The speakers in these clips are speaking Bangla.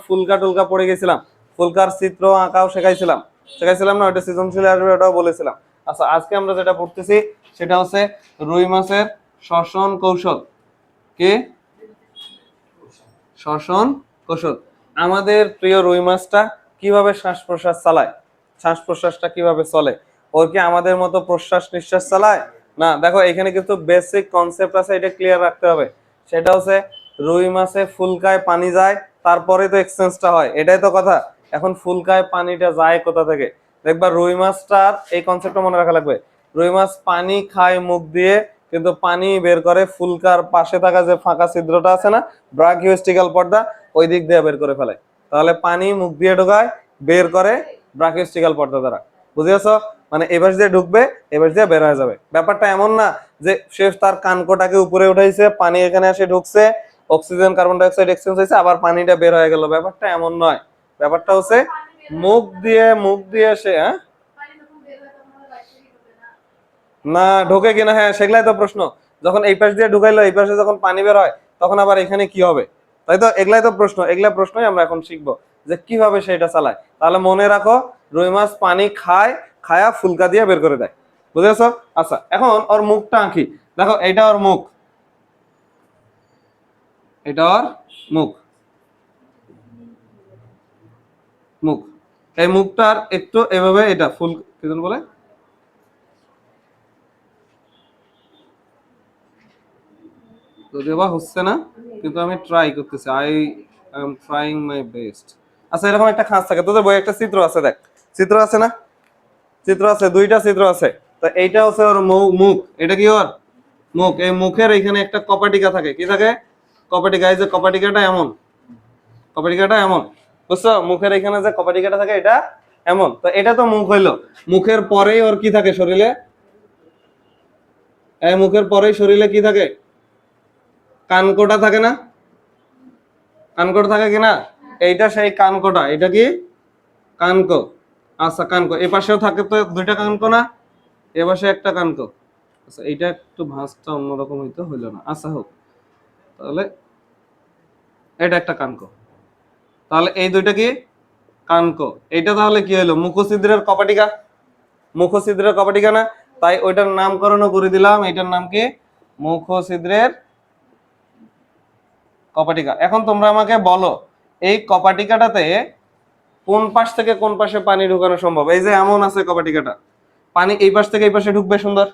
ফুলকা টুলকা পড়ে গেছিলাম, ফুলকার চিত্র আঁকাও শেখাইছিলাম না, ওটা সৃজনশীল আসবে, ওটাও বলেছিলাম। আচ্ছা, আজকে আমরা যেটা পড়তেছি সেটা হচ্ছে রুই মাছের শ্বসন কৌশল। কি শ্বসন কৌশল? আমাদের প্রিয় রুই মাছটা কিভাবে শ্বাস প্রশ্বাস চালায়, শ্বাস প্রশ্বাসটা কিভাবে চলে, ওর কি আমাদের মতো প্রশ্বাস নিঃশ্বাস চালায়? না। দেখো এখানে কিন্তু বেসিক কনসেপ্ট আছে, এটা ক্লিয়ার রাখতে হবে। সেটা হচ্ছে রুই মাছে ফুলকায় পানি যায়, তারপরে তো এক্সচেঞ্জটা হয়, এটাই তো কথা। এখন ফুলকায় পানিটা যায় কোথা থেকে? দেখবা রুই মাছটার এই কনসেপ্টটা মনে রাখা লাগবে। রুই মাছ পানি খায় মুখ দিয়ে, কিন্তু পানি বের করে ফুলকার পাশে থাকা যে ফাঁকা ছিদ্রটা আছে না, ব্রাকিওস্টিকাল পর্দা, ওই দিক দিয়ে বের করে ফেলে। তাহলে পানি মুখ দিয়ে ঢোকায়, বের করে ব্রাকিওস্টিকাল পর্দা দ্বারা। বুঝে গেছো? মানে এবার দিয়ে ঢুকবে, এবার দিয়ে বের হয়ে যাবে। ব্যাপারটা এমন না যে সে তার কানকোটাকে উপরে উঠাইছে, পানি এখানে এসে ঢুকছে, oxygen carbon die oxide exchange হয়েছে, আবার পানিটা বের হয়ে গেল। ব্যাপারটা এমন নয়। ব্যাপারটা হচ্ছে মুখ দিয়ে সে না ঢোকে কিনা, হ্যাঁ সেগুলাই তো প্রশ্ন। যখন এই পাশ দিয়ে ঢুকাইলো, এই পাশে যখন পানি বের হয়, তখন আবার এখানে কি হবে? তাই তো, এগুলাই তো প্রশ্ন। এগুলা প্রশ্নই আমরা এখন শিখবো যে কিভাবে সেটা চালায়। তাহলে মনে রাখো, রুই মাছ পানি খায়, খায়া ফুলকা দিয়ে বের করে দেয়। বুঝেছো? আচ্ছা, এখন ওর মুখটা আঁকি। দেখো এটা ওর মুখ, এটা ওর মুখ, মুখ। এই মুখটার একটু এভাবে, এটা ফুল কি বলে, যদিও বা হচ্ছে না, কিন্তু আমি ট্রাই করতেছি। I am trying my best. আচ্ছা, এরকম একটা খাঁজ থাকে, তোদের বই একটা চিত্র আছে, দেখ চিত্র আছে না, চিত্র আছে, দুইটা চিত্র আছে। তো এইটা হচ্ছে ওর মুখ, এটা কি ওর মুখ। এই মুখের এখানে একটা কপাটিকা থাকে, কি থাকে? কপাটিকা। এই যে কপাটিকাটা এমন, কপাটিকাটা এমন, বুঝছো? মুখের এখানে যে কপাটিকাটা থাকে, এটা এমন। তো এটা তো মুখ হইলো। মুখের পরেই ওর কি থাকে শরীরে? এই মুখের পরেই শরীরে কি থাকে? কানকোটা থাকে না? কানকোটা থাকে কিনা? এইটা সেই কানকোটা। এটা কি কানকো? আচ্ছা, কানকো। এ পাশেও থাকে তো দুইটা কানকো না? এ পাশে একটা কানকো। আচ্ছা, এইটা একটু ভাঁজটা অন্যরকম হইতো, হইলো না। আচ্ছা হোক, তাহলে এটা একটা কানকো। তাহলে এই দুইটা কি কানকো? এইটা তাহলে কি হলো? মুখছিদ্রের কপাটিকা। মুখছিদ্রের কপাটিকা না? তাই ওইটার নামকরণও করে দিলাম। এটার নাম কি? মুখছিদ্রের কপাটিকা। এখন তোমরা আমাকে বলো, এই কপাটিকাটাতে কোন পাশ থেকে কোন পাশে পানি ঢুকানো সম্ভব? এই যে এমন আছে কপাটিকাটা, পানি এই পাশ থেকে এই পাশে ঢুকবে সুন্দর।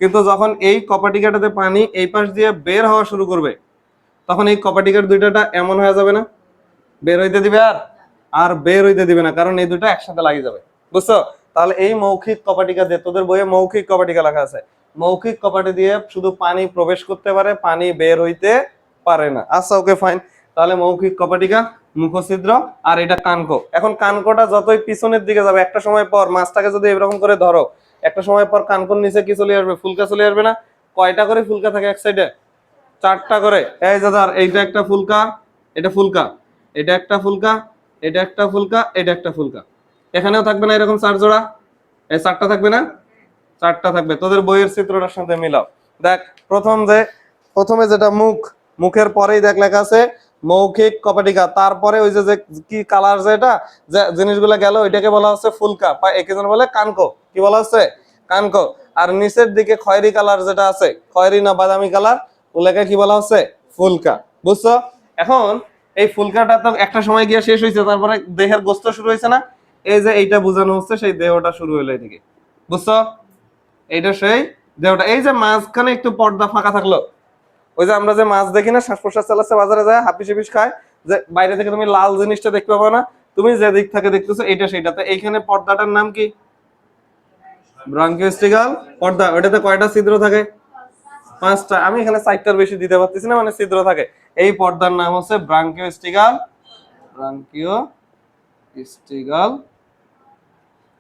কিন্তু যখন এই কপাটিকাটাতে পানি এই পাশ দিয়ে বের হওয়া শুরু করবে, তখন এই কপাটিকার দুইটাটা এমন হয়ে যাবে না? বের হইতে দিবে আর আর বের হইতে দিবে না, কারণ এই দুটো একসাথে লাগিয়ে যাবে। বুঝছো? তাহলে এই মৌখিক কপাটিকা দিয়ে, তোদের বইয়ে মৌখিক কপাটিকা লেখা আছে, মৌখিক কপাটি দিয়ে শুধু পানি প্রবেশ করতে পারে, পানি বের হইতে পারে না। আচ্ছা ওকে ফাইন। তাহলে মৌখিক কপাটিকা, মুখছিদ্র, আর এটা কানকো। এখন কানকোটা যতই পিছনের দিকে যাবে, একটা সময় পর মাছটাকে যদি এরকম করে ধরো, একটা সময় পর কানকোর নিচে কি চলে আসবে? ফুলকা চলে আসবে না? কয়টা করে ফুলকা থাকে এক সাইডে? চারটা করে। এই যে ধর, এইটা একটা ফুলকা, এটা ফুলকা, এটা একটা ফুলকা, এটা একটা ফুলকা, এটা একটা ফুলকা। এখানেও থাকবে না এরকম চার জোড়া? এই চারটা থাকবে না? চারটা থাকবে। তোদের বইয়ের চিত্রটার সাথে মিলাও। দেখ, প্রথমে যেটা মুখ, মুখের পরেই দেখ লেখা আছে মৌখিক কপাটিকা, তারপরে ওই যে কি কালার, যেটা যে জিনিসগুলো গেল, ওইটাকে বলা হচ্ছে ফুলকা, বা একে জন বলে কানকো। কি বলা হচ্ছে? কানকো। আর নিচের দিকে খয়েরি কালার যেটা আছে, খয়েরি না বাদামি কালার, ওগুলোকে কি বলা হচ্ছে? ফুলকা। বুঝছো? এখন এই ফুলকাটা তো একটা সময় গিয়ে শেষ হয়েছে, তারপরে দেহের গোস্ত শুরু হয়েছে না? এই যে এইটা বোঝানো হচ্ছে সেই দেহটা শুরু হলো এদিকে। বুঝছো? এইটা সেই দেহটা। এই যে মাঝখানে একটু পর্দা ফাঁকা থাকলো, ওই যে আমরা যে মাছ দেখি না, শ্বাস প্রশ্বাস চালাচ্ছে, বাজারে যায় হাপিস হিপিস খায়, যে বাইরে থেকে তুমি লাল জিনিসটা দেখতে পাবো না, তুমি যে দিক থেকে দেখতেছো এটা সেইটাতে। এইখানে পর্দাটার নাম কি? ব্রাঙ্কিওস্টিকাল পর্দা। ওইটাতে কয়টা ছিদ্র থাকে? পাঁচটা। আমি এখানে চারটার বেশি দিতে পারতেছি না, মানে ছিদ্র থাকে। এই পর্দার নাম হচ্ছে ব্রাঙ্কিওস্টিকাল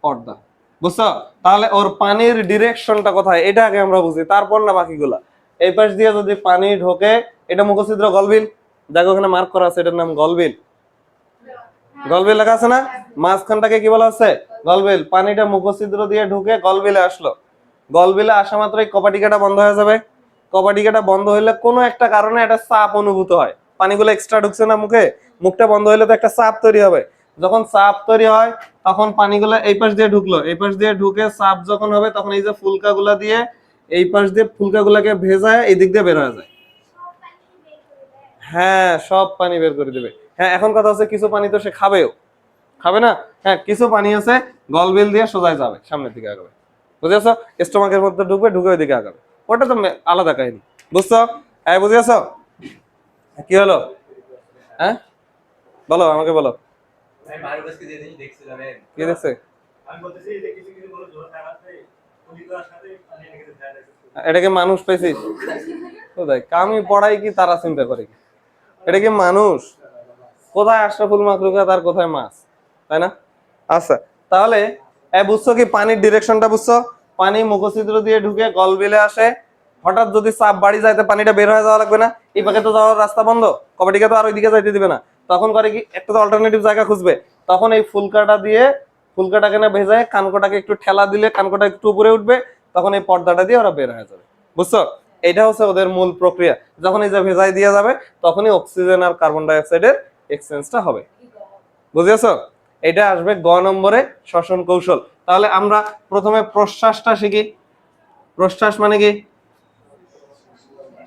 পর্দা। বুঝছো? তাহলে ওর পানির ডিরেকশনটা কোথায়, এটা আগে আমরা বুঝি, তারপর না বাকিগুলা। এই পাশ দিয়ে যদি পানি ঢোকে, এটা মুখছিদ্র গলবিল। দেখো ওখানে মার্ক করা আছে, এটার নাম গলবিল। গলবিল লেখা আছে না? মাঝখানটাকে কি বলা হচ্ছে? গলবিল। পানিটা মুখছিদ্র দিয়ে ঢুকে গলবিলে আসলো, গলবিলে আসা মাত্রই কপাটিকাটা বন্ধ হয়ে যাবে। কপাটিকাটা বন্ধ হইলে কোনো একটা কারণে একটা চাপ অনুভূত হয়, পানিগুলো এক্সট্রা ঢুকছে না মুখে, মুখটা বন্ধ হলে তো একটা চাপ তৈরি হবে, যখন চাপ তৈরি হয় তখন পানিগুলো এই পাশ দিয়ে ঢুকলো, এই পাশ দিয়ে ঢুকে চাপ যখন হবে তখন এই যে ফুলকাগুলা দিয়ে এই পাশ দিয়ে ফুলকাগুলাকে ভেজায় এই দিক দিয়ে বের হয়ে যায়। হ্যাঁ, সব পানি বের করে দিবে। হ্যাঁ, এখন কথা হচ্ছে কিছু পানি তো সে খাবেও, খাবে না? হ্যাঁ, কিছু পানি আছে গলবিল দিয়ে সোজাই যাবে, সামনের দিকে আগাবে, বুঝেছো? স্টোমাকের মধ্যে ঢুকবে, ঢুকে ওই দিকে আগাবে, ওটা তো আলাদা কাহিনী, বুঝছো? হ্যাঁ, বুঝেছো? কি হলো? হ্যাঁ, বলো, আমাকে বলো। কি দেখছে? এটাকে মানুষ পেয়েছিস? কোথায় কামি পড়াই কি তারা চিন্তা করে কি? এটা কি মানুষ? কোথায় আশরাফুল মাখলুকাত আর কোথায় মাছ, তাই না? আচ্ছা, তাহলে বুঝছো কি পানির ডিরেকশনটা বুঝছো? পানি মুখছিদ্র দিয়ে ঢুকে গলবিলে আসে, হঠাৎ যদি চাপ বাড়ি যায় তো পানিটা বের হয়ে যাওয়া লাগবে না? এই পাকে তো যাওয়ার রাস্তা বন্ধ, কপাটিকা তো আর ওইদিকে যাইতে দিবে না। তখন করে কি, একটা তো অল্টারনেটিভ জায়গা খুঁজবে। তখন এই ফুলকাটা দিয়ে ফুলকাটাকে না ভেজায় কানকোটাকে একটু ঠেলা দিলে কানকোটা একটু উপরে উঠবে, তখন এই পর্দাটা দিয়ে ওরা বের হয়ে যাবে, বুঝছো? এটা হচ্ছে ওদের মূল প্রক্রিয়া। যখন এই যে ভেজাই দিয়ে যাবে তখনই অক্সিজেন আর কার্বন ডাই অক্সাইডের এক্সচেঞ্জটা হবে, বুঝেছো? এটা আসবে গ নম্বরে, শ্বসন কৌশল। তাহলে আমরা প্রথমে প্রশ্বাসটা শিখি। প্রশ্বাস মানে কি?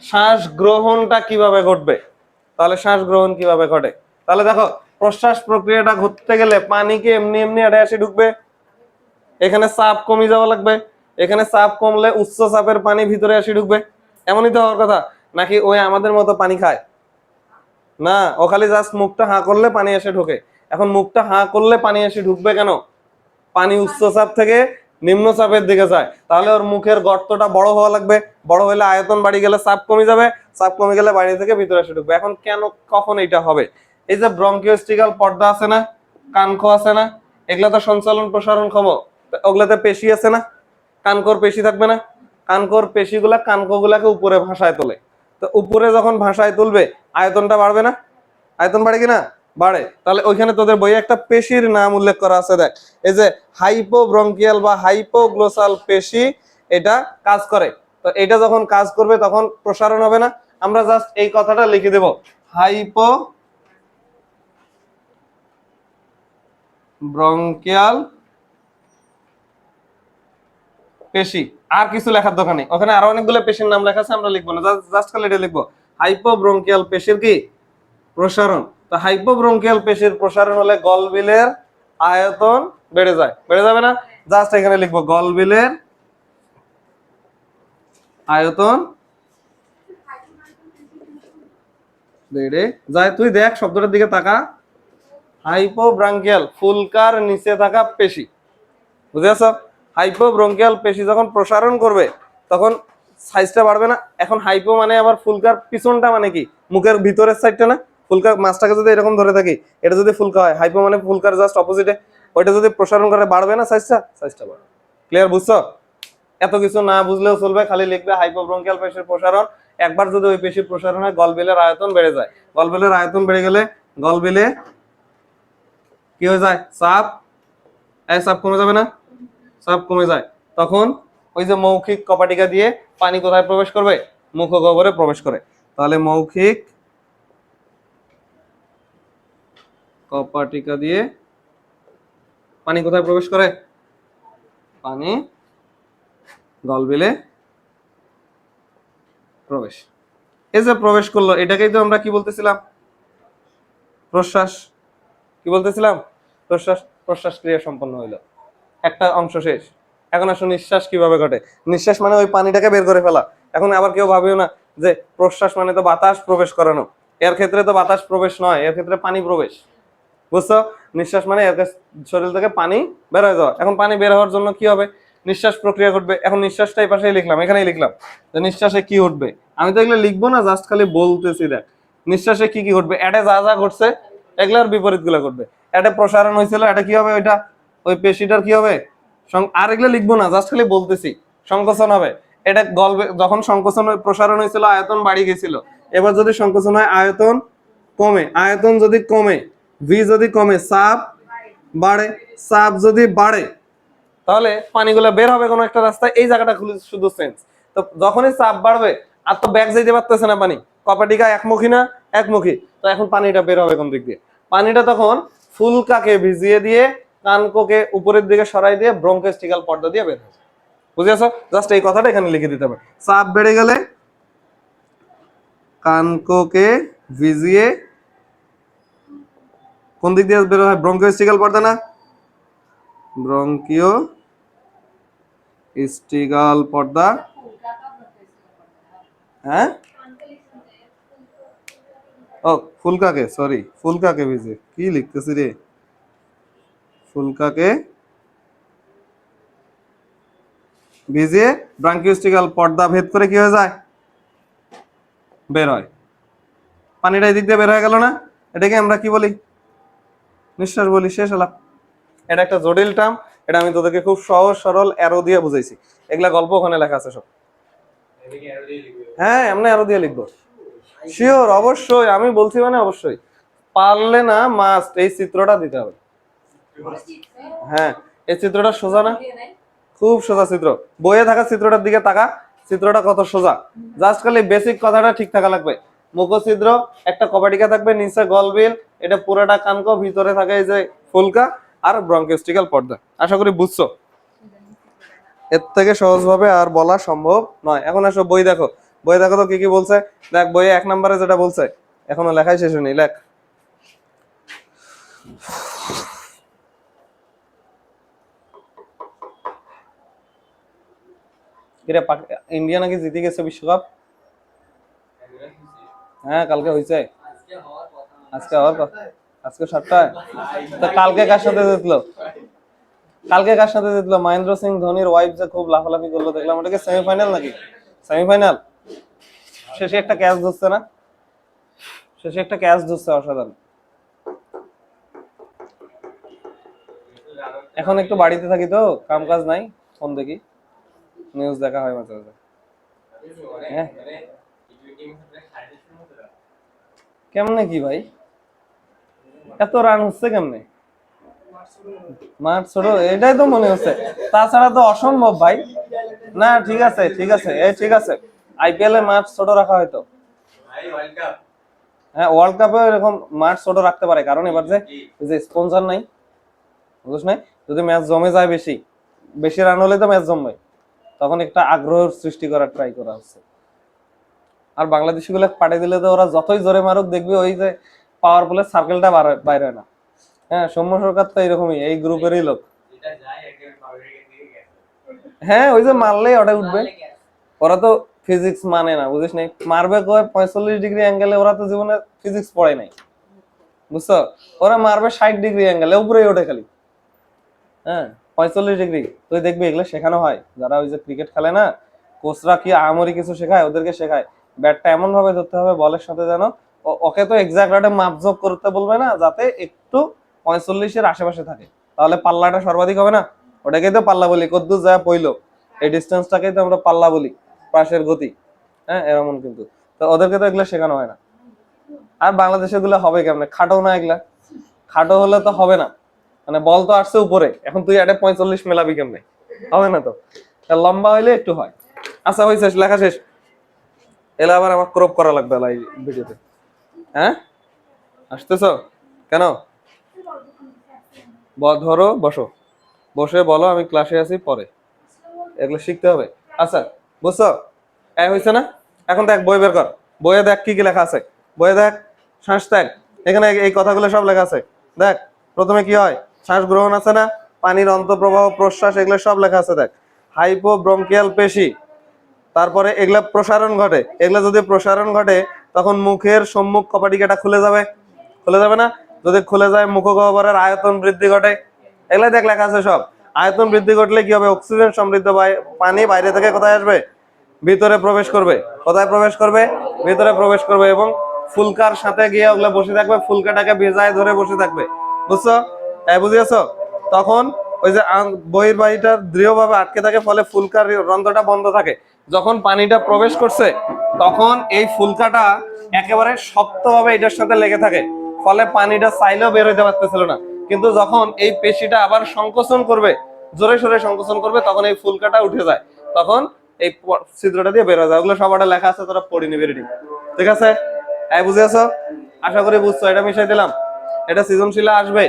শ্বাস গ্রহণটা কিভাবে ঘটবে? তাহলে শ্বাস গ্রহণ কিভাবে ঘটে? তাহলে দেখো, প্রশ্বাস প্রক্রিয়াটা ঘটতে গেলে পানিকে এমনি এমনি এটা এসে ঢুকবে, এখানে চাপ কমে যাওয়া লাগবে, এখানে চাপ কমলে উচ্চ চাপের পানি ভিতরে এসে ঢুকবে, এমনই তো হওয়ার কথা। নাকি ওই আমাদের মতো পানি খায় না, ও খালি জাস্ট মুখটা হাঁ করলে পানি এসে ঢোকে। এখন মুখটা হাঁ করলে পানি এসে ঢুকবে কেন? পানি উচ্চ চাপ থেকে নিম্ন চাপের দিকে যায়, তাহলে ওর মুখের গর্তটা বড় হওয়া লাগবে, বড় হলে আয়তন বাড়ি গেলে চাপ কমে যাবে, চাপ কমে গেলে বাইরে থেকে ভিতরে এসে ঢুকবে। এখন কেন, কখন এটা হবে? এই যে ব্রঙ্কিওস্টিকাল পর্দা আছে না, কানক আছে না, এগুলা তো সঞ্চালন প্রসারণ ক্ষম, ওগুলাতে পেশি আছে না, কানকর পেশি থাকবে না? কানকর পেশিগুলা কানকগুলাকে উপরে ভাসায় তোলে, তো উপরে যখন ভাসায় তুলবে আয়তনটা বাড়বে না? আয়তন বাড়ে কিনা? বাড়ে। তাহলে ওইখানে তোদের বইয়ে একটা পেশির নাম উল্লেখ করা আছে, দেখ, এই যে হাইপোব্রঙ্কিয়াল বা হাইপোগ্লোসাল পেশি, এটা কাজ করে। তো এটা যখন কাজ করবে তখন প্রসারণ হবে না? আমরা জাস্ট এই কথাটা লিখে দেব, হাইপো ব্রঙ্কিয়াল পেশি। আর কিছু লেখার দরকার নেই, ওখানে আরো অনেকগুলো পেশির নাম লেখা আছে, আমরা লিখবো না, জাস্ট খালি এটা লিখবো, হাইপোব্রঙ্কিয়াল পেশির কি প্রসারণ। তো হাইপোব্রঙ্কিয়াল পেশির প্রসারণ হলে গলবিলের আয়তন বেড়ে যায়, বেড়ে যাবে না? জাস্ট এখানে লিখবো গলবিলের আয়তন বেড়ে যায়। তুই দেখ শব্দটার দিকে তাকা, হাইপোব্রঙ্কিয়াল ফুলকার নিচে থাকা পেশি, বুঝেছ? হাইপোব্রঙ্কিয়াল পেশি যখন প্রসারণ করবে তখন সাইজটা বাড়বে না? এখন হাইপো মানে আবার ফুলকার পিছনটা মানে কি, মুখের ভিতরের সাইডটা না? ফুলকা মাছটাকে যদি এরকম ধরে থাকি, এটা যদি ফুলকা হয়, হাইপো মানে ফুলকার জাস্ট অপোজিটে, ওইটা যদি প্রসারণ করে বাড়বে না সাইজটা? সাইজটা বাড়বে। ক্লিয়ার, বুঝছো? এত কিছু না বুঝলেও চলবে, খালি লিখবে হাইপোব্রঙ্কিয়াল পেশির প্রসারণ। একবার যদি ওই পেশির প্রসারণ হয় গলবিলের আয়তন বেড়ে যায়, গলবিলের আয়তন বেড়ে গেলে গলবিলে কি হয়ে যায়? চাপ, চাপ কমে যাবে না? চাপ কমে যায়, তখন ওই যে মৌখিক কপাটিকা দিয়ে পানি কোথায় প্রবেশ করবে? মুখগহ্বরে প্রবেশ করে। তাহলে মৌখিক কপাটিকা দিয়ে পানি কোথায় প্রবেশ করে? পানি গলবিলে প্রবেশ। এই যে প্রবেশ করলো, এটাকেই তো আমরা কি বলতেছিলাম? প্রশ্বাস। কি বলতেছিলাম? প্রশ্বাস। প্রশ্বাস ক্রিয়া সম্পন্ন হইলো, একটা অংশ শেষ। এখন আসো নিঃশ্বাস কিভাবে ঘটে। নিঃশ্বাস মানে ওই পানিটাকে বের করে ফেলা। এখন আবার কেউ ভাবিও না যে প্রশ্বাস মানে তো বাতাস প্রবেশ করানো, এর ক্ষেত্রে তো বাতাস প্রবেশ নয়, এর ক্ষেত্রে পানি প্রবেশ, বুঝছো? নিঃশ্বাস মানে শরীর থেকে পানি বের হয়ে যাওয়া। এখন পানি বের হওয়ার জন্য কি হবে? নিঃশ্বাস প্রক্রিয়া ঘটবে। এখন নিঃশ্বাসটা এই পাশেই লিখলাম, এখানেই লিখলাম যে নিঃশ্বাসে কি ঘটবে। আমি তো এগুলো লিখবো না, জাস্ট খালি বলতেছি। দেখ, নিঃশ্বাসে কি কি ঘটবে, এটা যা যা ঘটছে এগুলার বিপরীত গুলা ঘটবে। এটা প্রসারণ হয়েছিল, এটা কি হবে? ওইটা ওই পেশিটার কি হবে? আর এগুলো লিখবো না, জাস্ট খালি বলতেছি। সংকোচন হবে, এটা গলবে। যখন সংকোচন প্রসারণ হয়েছিল আয়তন বাড়ি গেছিল, এবার যদি সংকোচন হয় আয়তন কমে, আয়তন যদি কমে, ভি যদি কমে, চাপ বাড়ে, চাপ যদি বাড়ে তাহলে পানিগুলো বের হবে কোনো একটা রাস্তায়, এই জায়গাটা শুধু সেন্স। তো যখনই চাপ বাড়বে আর তো ব্যাগ যেতে পারতেছে না পানি, কপাটিকা একমুখী না, একমুখী। তো এখন পানিটা বের হবে কোন দিক দিয়ে? পানিটা তখন ফুলকাকে ভিজিয়ে দিয়ে কানকোকে উপরের দিকে সরাই দিয়ে ব্রঙ্কোস্টিকাল পর্দা দিয়ে বের হবে। বুঝেছো? জাস্ট এই কথাটা এখানে লিখে দিতে হবে। চাপ বেড়ে গেলে কানকোকে ভিজিয়ে কোন দিক দিয়ে বের হয়? ব্রঙ্কোস্টিকাল পর্দা না? ব্রঙ্কিও স্টিগাল পর্দা। হ্যাঁ, ও ফুলকাকে, সরি ফুলকাকে ভিজে কি লিখতেছি রে, ফুলকাকে ভিজিয়ে ব্রাঙ্কিওস্টিকাল পর্দা ভেদ করে কি হয়ে যায়? বের হয়। পানিটা এদিক দিয়ে বের হয়ে গেল না? এটাকে আমরা কি বলি? নিঃশ্বাস বলি। শেষ হলাম। এটা একটা জটিল টার্ম, এটা আমি তোদেরকে খুব সহজ সরল অ্যারো দিয়ে বুঝাইছি। এগুলা গল্প ওখানে লেখা আছে সব। হ্যাঁ, এমনি অ্যারো দিয়ে লিখবো। শিওর, অবশ্যই আমি বলছি মানে অবশ্যই। পারলে না মাস্ট এই চিত্রটা দিতে হবে। হ্যাঁ, এই চিত্রটা সোজা না? খুব সোজা চিত্র। বইয়ে থাকা চিত্রটার দিকে তাকা, চিত্রটা কত সোজা। জাস্ট খালি বেসিক কথাটা ঠিক থাকা লাগবে। মুখছিদ্র, একটা কপাটিকা থাকবে, নিচে গলবিল, এটা পুরোটা কানকো, ভিতরে থাকে এই যে ফুলকা আর ব্রঙ্কিওস্টিকাল পর্দা। আশা করি বুঝছো। এর থেকে সহজভাবে আর বলা সম্ভব নয়। এখন আসো বই দেখো। বই দেখো তো কি কি বলছে। দেখ বইয়ে 1 নম্বরে যেটা বলছে এখনো লেখাই শেষ হয়নি, লেখ। কিরে, ইন্ডিয়া নাকি জিতে গেছে বিশ্বকাপ? হ্যাঁ, কালকে হয়েছে। আজকে হওয়ার কথা। আজকে 7টায়। তো কালকে কার সাথে জিতলো? কালকে কার সাথে জিতলো? মহেন্দ্র সিং ধোনির ওয়াইফ যে খুব লাফালাফি করলো দেখলাম, ওটা কি সেমিফাইনাল নাকি? সেমিফাইনাল। শেষে একটা ক্যাচ ধরছে না? শেষে একটা ক্যাচ ধরছে, অসাধারণ। এখন একটু বাড়িতে থাকি তো, কাম কাজ নাই, ফোন দেখি, নিউজ দেখা হয় মাঝে মাঝে। হ্যাঁ, কেমনে কি ভাই, এত রান হচ্ছে কেমনে? মাঠ ছোট, এটাই তো মনে হচ্ছে। তাছাড়া তো অসম্ভব ভাই। না ঠিক আছে, ঠিক আছে, এই ঠিক আছে। আইপিএল এ মাঠ ছোট রাখা হয়তো। হ্যাঁ, ওয়ার্ল্ড কাপে এরকম মাঠ ছোট রাখতে পারে, কারণ এবার যে স্পন্সর নাই, বুঝছ নাই? যদি ম্যাচ জমে যায়, বেশি বেশি রান হলে তো ম্যাচ জমবে, তখন একটা আগ্রহের সৃষ্টি করার ট্রাই করা হচ্ছে। আর বাংলাদেশি গুলো পাঠিয়ে দিলে তো ওরা যতই জোরে মারুক, দেখবি ওই যে পাওয়ার প্লের সার্কেলটা বাইরে হয় না। হ্যাঁ, সৌম্য সরকার তো এইরকমই, এই গ্রুপেরই লোক। হ্যাঁ, ওই যে মারলেই ওটা উঠবে। ওরা তো ফিজিক্স মানে না, বুঝিস নাই? মারবে কয় 45 ডিগ্রি অ্যাঙ্গেলে, ওরা তো জীবনে ফিজিক্স পড়ে নাই, বুঝছো? ওরা মারবে 60 ডিগ্রি অ্যাঙ্গেলে, উপরেই ওঠে খালি। হ্যাঁ, 45 ডিগ্রি। তুই দেখবি এগুলো শেখানো হয়, যারা ওই যে ক্রিকেট খেলে না, কোচরা কি আমরি কিছু শেখায়, ওদেরকে শেখায় ব্যাটটা এমন ভাবে ধরতে হবে বলের সাথে, যেন ওকে তো এক্সাক্ট একটা মাপজোক করতে বলবে না, যাতে একটু 45-এর আশেপাশে থাকে, তাহলে পাল্লাটা সর্বাধিক হবে না। ওটাকেই তো পাল্লা বলি, কদ্দুর যায় পইলো, এই ডিস্টেন্সটাকেই তো আমরা পাল্লা বলি, পাশের গতি। হ্যাঁ, এরকম কিন্তু। তো ওদেরকে তো এগুলো শেখানো হয় না। আর বাংলাদেশে গুলো হবে কেমনে? খাটো না এগুলা, খাটো হলে তো হবে না। মানে বল তো আসছে উপরে, এখন তুই এটা 45 মেলাবি কেমনে? হবে না তো। লম্বা হইলে একটু হয়। আচ্ছা, হয়েছে, লেখা শেষ। এলে আবার আমার ক্রপ করা লাগবে এই ভিডিওতে। হ্যাঁ, আসতেছো কেন? ধরো, বসো, বসে বলো আমি ক্লাসে আছি পরে। এগুলো শিখতে হবে। আচ্ছা, বুঝছো? হয়েছে না? এখন দেখ বই বের কর। বইয়ে দেখ কি কি লেখা আছে। বইয়ে দেখ শ্বাস ত্যাগ, এখানে এই কথাগুলো সব লেখা আছে। দেখ, প্রথমে কি হয়? শ্বাস গ্রহণ আছে না, পানির অন্তঃপ্রবাহ, প্রশ্বাস, এগুলো সব লেখা আছে। দেখ, হাইপো ব্রঙ্কিয়াল পেশি, তারপরে এগুলা প্রসারণ ঘটে। এগুলা যদি প্রসারণ ঘটে, তখন মুখের সম্মুখ কপাটিকাটা খুলে যাবে, খুলে যাবে না? যদি খুলে যায়, মুখগহ্বরের আয়তন বৃদ্ধি ঘটে। এগুলা দেখ লেখা আছে সব। আয়তন বৃদ্ধি ঘটলে কি হবে? অক্সিজেন সমৃদ্ধ পানি বাইরে থেকে কোথায় আসবে? ভিতরে প্রবেশ করবে। কোথায় প্রবেশ করবে? ভিতরে প্রবেশ করবে, এবং ফুলকার সাথে গিয়ে ওগুলা বসে থাকবে, ফুলকাটাকে ভেজায় ধরে বসে থাকবে। বুঝছো? বুঝিয়েছো? তখন ওই যে বহির বাহিটা দৃঢ়ভাবে আটকে থাকে, ফলে ফুলকার রন্ধ্রটা বন্ধ থাকে। যখন পানিটা প্রবেশ করছে, তখন এই ফুলকাটা একেবারে শক্তভাবে এটার সাথে লেগে থাকে, ফলে পানিটা চাইলেও বের হইতে পারতেছিল না। কিন্তু যখন এই পেশিটা আবার সংকোচন করবে, জোরে সোরে সংকোচন করবে, তখন এই ফুলকাটা উঠে যায়, তখন এই ছিদ্রটা দিয়ে বের হয়ে যায়। ওগুলো সবাটা লেখা আছে, তোরা পড়ে নিবি রেডি। ঠিক আছে? এই বুঝেছো? আশা করি বুঝছো। এটা মিশাই দিলাম, এটা সৃজনশীলে আসবে।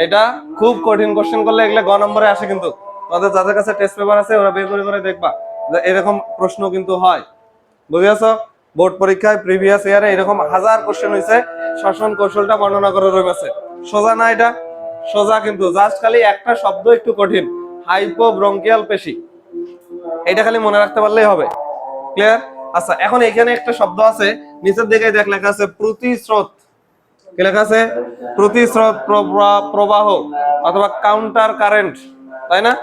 এটা খুব কঠিন কোশ্চেন করলে এগুলো গ নম্বরে আসে, কিন্তু তোমাদের যাদের কাছে টেস্ট পেপার আছে ওরা বের করে করে দেখবা যে এরকম প্রশ্ন কিন্তু হয়। বুঝেছো? বোর্ড পরীক্ষায় প্রিভিয়াস ইয়ারে এরকম হাজার কোশ্চেন হয়েছে, শ্বসন কৌশলটা বর্ণনা করে রয়েছে। সোজা না এটা? সোজা, কিন্তু জাস্ট খালি একটা শব্দ একটু কঠিন, হাইপোব্রঙ্কিয়াল পেশি। এটা খালি মনে রাখতে পারলেই হবে। ক্লিয়ার? আচ্ছা, এখন এখানে একটা শব্দ আছে নিচের দিকে দেখ, লেখা আছে প্রতিস্রোত। কি লেখা আছে? প্রতিস্রোত প্রবাহ অথবা কাউন্টার কারেন্ট, তাই না?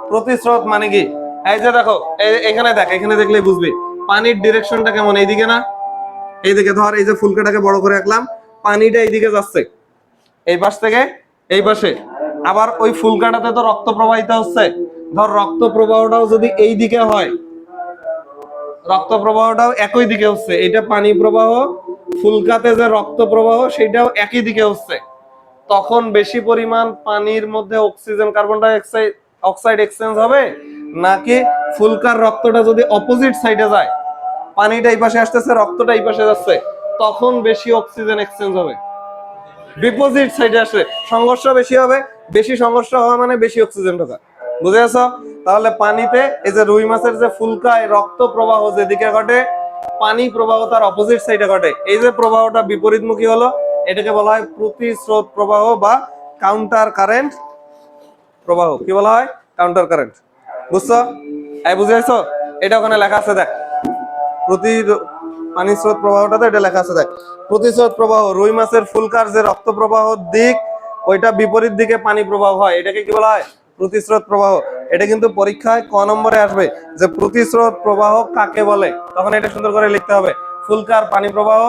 প্রতিস্রোত মানে কি? এই যে দেখো, এখানে দেখ, এখানে দেখলেই বুঝবি পানির ডিরেকশনটা কেমন। এইদিকে না? এইদিকে ধর, এই যে ফুলকাটাকে বড় করে রাখলাম, পানিটা এইদিকে যাচ্ছে, এই পাশ থেকে এই পাশে। আবার ওই ফুলকাটাতে তো রক্ত প্রবাহিত হচ্ছে, ধর রক্ত প্রবাহটাও যদি এই দিকে হয়, রক্ত প্রবাহটাও একই দিকে হচ্ছে, এটা পানি প্রবাহ, ফুলকাতে যে রক্ত প্রবাহ সেটাও একই দিকে হচ্ছে, তখন বেশি পরিমাণ পানির মধ্যে oxygen carbon die oxide exchange হবে, নাকি ফুলকার রক্তটা যদি অপোজিট সাইডে যায়, পানিটা এই পাশে আসতেছে রক্তটা এই পাশে যাচ্ছে, তখন বেশি অক্সিজেন এক্সচেঞ্জ হবে? বিপরীত সাইডে আসে সংঘর্ষ বেশি হবে। বেশি সংঘর্ষ হওয়া মানে বেশি অক্সিজেন ঢোকা। বুঝে গেছো? তাহলে পানিতে এই যে রুই মাছের যে ফুলকায় রক্ত প্রবাহ যেদিকে ঘটে, পানি প্রবাহ তার অপোজিট সাইডে ঘটে। এই যে প্রবাহটা বিপরীতমুখী হলো, এটাকে বলা হয় প্রতিস্রোত প্রবাহ বা কাউন্টার কারেন্ট প্রবাহ। কি বলা হয়? Counter current. বুঝছো? এই বুঝে গেছো? এটা ওখানে লেখা আছে, দেখ, প্রতি পানি স্রোত প্রবাহটাতে এটা লেখা আছে, দেখ, প্রতিস্রোত প্রবাহ, রুই মাছের ফুলকার যে রক্ত প্রবাহ দিক, ওইটা বিপরীত দিকে পানি প্রবাহ হয়, এটাকে কি বলা হয়? প্রতিস্রোত প্রবাহ। এটা কিন্তু পরীক্ষায় ক নম্বরে আসবে যে প্রতিস্রোত প্রবাহ কাকে বলে, তখন এটা সুন্দর করে লিখতে হবে। ফুলকার পানি প্রবাহ,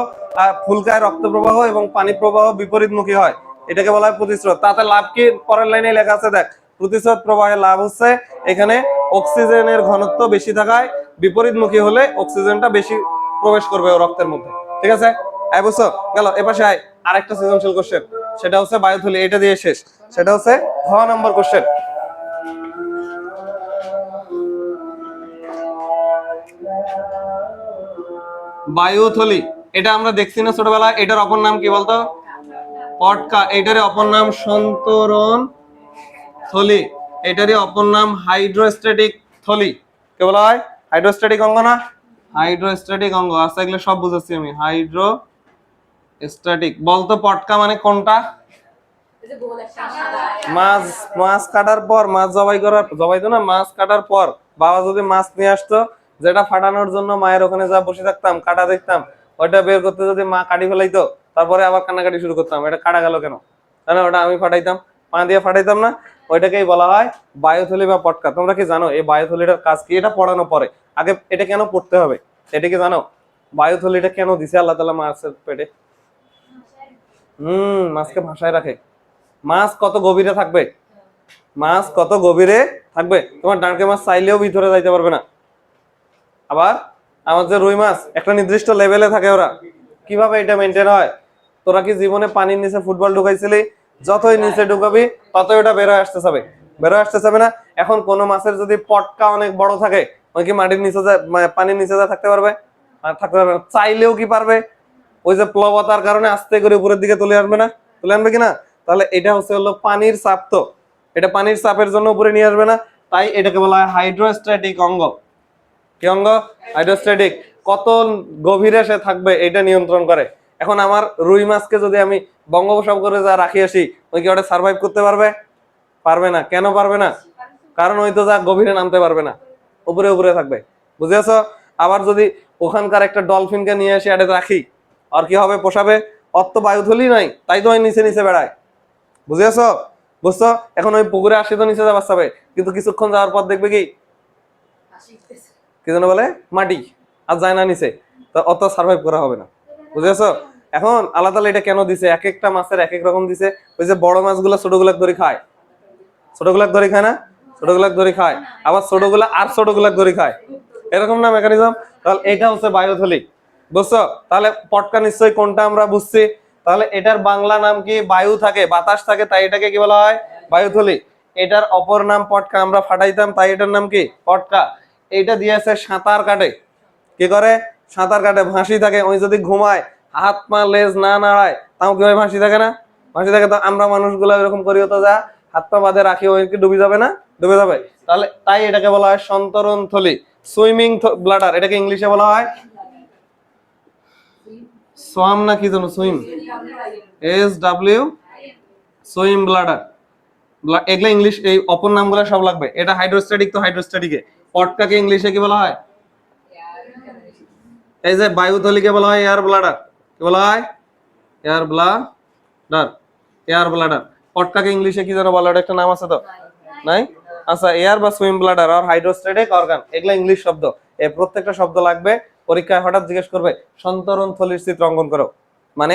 ফুলকায় রক্ত প্রবাহ এবং পানি প্রবাহ বিপরীতমুখী হয়, এটাকে বলা হয় প্রতিস্রোত। তাতে লাভ কি? পরের লাইনে লেখা আছে, দেখ, প্রতিস্রোত প্রবাহের লাভ হচ্ছে এখানে অক্সিজেনের ঘনত্ব বেশি থাকায় বিপরীতমুখী হলে অক্সিজেনটা বেশি প্রবেশ করবে রক্তের মধ্যে। ঠিক আছে? আয় বুঝছো? গেল। এপাশে আয়, আরেকটা সৃজনশীল কোশ্চেন, সেটা হচ্ছে বায়ুথলি। এটা দিয়ে শেষ। সেটা হচ্ছে ঘ নম্বর কোশ্চেন। বায়ুথলি, এটা আমরা দেখছি না ছোটবেলায়? এটার অপর নাম কি বলতো? পটকা। এটারই অপর নাম সন্তরণ থলি। এটারই অপর নাম হাইড্রোস্ট্যাটিক থলি। কে বলা হয়? হাইড্রোস্ট্যাটিক অঙ্গ না? হাইড্রোস্ট্যাটিক অঙ্গ। আচ্ছা, এগুলো সব বুঝাচ্ছি আমি। হাইড্রোস্ট্যাটিক। বলতো পটকা মানে কোনটা? মাছ, মাছ কাটার পর, মাছ জবাই তো না, মাছ কাটার পর বাবা যদি মাছ নিয়ে আসতো, যেটা ফাটানোর জন্য মায়ের ওখানে যা বসে থাকতাম, কাটা দেখতাম, ওইটা বের করতে যদি মা কাটি ফেলাইতো, তারপরে আবার কান্নাকাটি শুরু করতাম, এটা কাটা গেল কেন? তাই না? ওটা আমি ফাটাইতাম, পা দিয়ে ফাটাইতাম না? ওইটাকেই বলা হয় বায়ুথলি বা পটকা। তোমরা কি জানো এই বায়ুথলিটার কাজ কি? এটা পড়ানো পরে, আগে এটা কেন পড়তে হবে এটা কি জানো? বায়ুথলিটা কেন দিছে আল্লাহ তাআলা মাছের পেটে? মাছকে ভাষায় রাখে। মাছ কত গভীরে থাকবে? মাছ কত গভীরে থাকবে? তোমার ডাঁড়কে মাছ চাইলেও ভিতরে যাইতে পারবে না। আবার আমার যে রুই মাছ, একটা নির্দিষ্ট লেভেলে থাকে ওরা। কিভাবে এটা মেনটেন হয়? তোরা কি জীবনে পানির নিচে ফুটবল ঢুকাইছিলি? যতই নিচে ঢুকাবি ততই ওটা বের হয়ে আসতে যাবে, বের হয়ে আসতে যাবে না? এখন কোন মাছের যদি পটকা অনেক বড় থাকে, ওই কি মাটির নিচে পানির নিচে যা থাকতে পারবে? আর থাকতে পারবে না। চাইলেও কি পারবে? ওই যে প্লবতার কারণে আস্তে করে উপরের দিকে তুলে আনবে না? তুলে আনবে কিনা? তাহলে এটা হচ্ছে হলো পানির চাপ। তো এটা পানির চাপের জন্য উপরে নিয়ে আসবে না, তাই এটাকে বলা হয় হাইড্রোস্ট্যাটিক অঙ্গ। কি অঙ্গ? হাইড্রোস্ট্যাটিক। কত গভীরে সে থাকবে এটা নিয়ন্ত্রণ করে। এখন আমার রুই মাছকে যদি আমি বঙ্গোপসাগরে যা রাখি আসি, ওই কি ওটা সার্ভাইভ করতে পারবে? পারবে না। কেন পারবে না? কারণ ওই তো যা গভীরে নামতে পারবে না, উপরে উপরে থাকবে। বুঝেছো? আবার যদি ওখানকার একটা ডলফিনকে নিয়ে এসে এটা রাখি, আর কি হবে? পোষাবে? অত বায়ুথলি নাই, তাই তো ওই নিচে নিচে বেড়ায়। বুঝেছো? বুঝছো? এখন ওই পুকুরে আসি তো নিচে যাবার যাবে, কিন্তু কিছুক্ষণ যাওয়ার পর দেখবে কি কি যেন বলে, মাটি, আর যায় না নিচে, তো অত সার্ভাইভ করা হবে না। বুঝেছো? এখন আল্লাহ তাআলা এটা কেন দিছে? এক একটা মাছের এক এক রকম দিছে। ওই যে বড় মাছগুলো ছোটগুলাক ধরে খায়, ছোটগুলাক ধরে খায় না? ছোটগুলাক ধরে খায়, আবার ছোটগুলা আর ছোটগুলাক ধরে খায়, এরকম না মেকানিজম? তাহলে এটা হচ্ছে বায়ুথলি। বুঝছো? তাহলে পটকা নিশ্চয়ই কোনটা আমরা বুঝছি। তাহলে এটার বাংলা নাম কি? বায়ু থাকে, বাতাস থাকে, তাই এটাকে কি বলা হয়? বায়ুথলি। এটার অপর নাম পটকা, আমরা ফাটাইতাম তাই এটার নাম কি? পটকা। এইটা দিয়েছে সাঁতার কাটে। কি করে? সাঁতার কাটে, ভাসি থাকে। ওই যদি ঘুমায় হাত পা লেজ না নাড়ায় তাও কি হয় ভাসি থাকে না? ভাসি থাকে। তো আমরা মানুষগুলো এরকম করি, তো যা হাত পা বাঁধে রাখি, ওই কি ডুবে যাবে না? ডুবে যাবে। তাহলে তাই এটাকে বলা হয় সন্তরণ থলি, সুইমিং ব্লাডার। এটাকে ইংলিশে বলা হয় সোয়াম না কি যেন, সুইম, SW, সুইম ব্লাডার। এগুলো ইংলিশ, এই অপর নামগুলো সব লাগবে। এটা হাইড্রোস্ট্যাটিক, তো হাইড্রোস্ট্যাটিকে। পটকাকে ইংলিশে কি বলা হয়? এই যে বায়ুথলিকে বলা হয় এয়ার ব্লাডার। কি বলা হয়? Air bladder, air bladder. পটকাকে ইংলিশে কি যেন বলা, ওটা একটা নাম আছে তো, নাই? আচ্ছা, এয়ার বা সুইম ব্লাডার আর হাইড্রোস্ট্যাটিক অর্গান, এগুলা ইংলিশ শব্দ। এই প্রত্যেকটা শব্দ লাগবে। পরীক্ষায় হঠাৎ জিজ্ঞেস করবে সন্তরণ থলির চিত্র অঙ্কন করো, মানে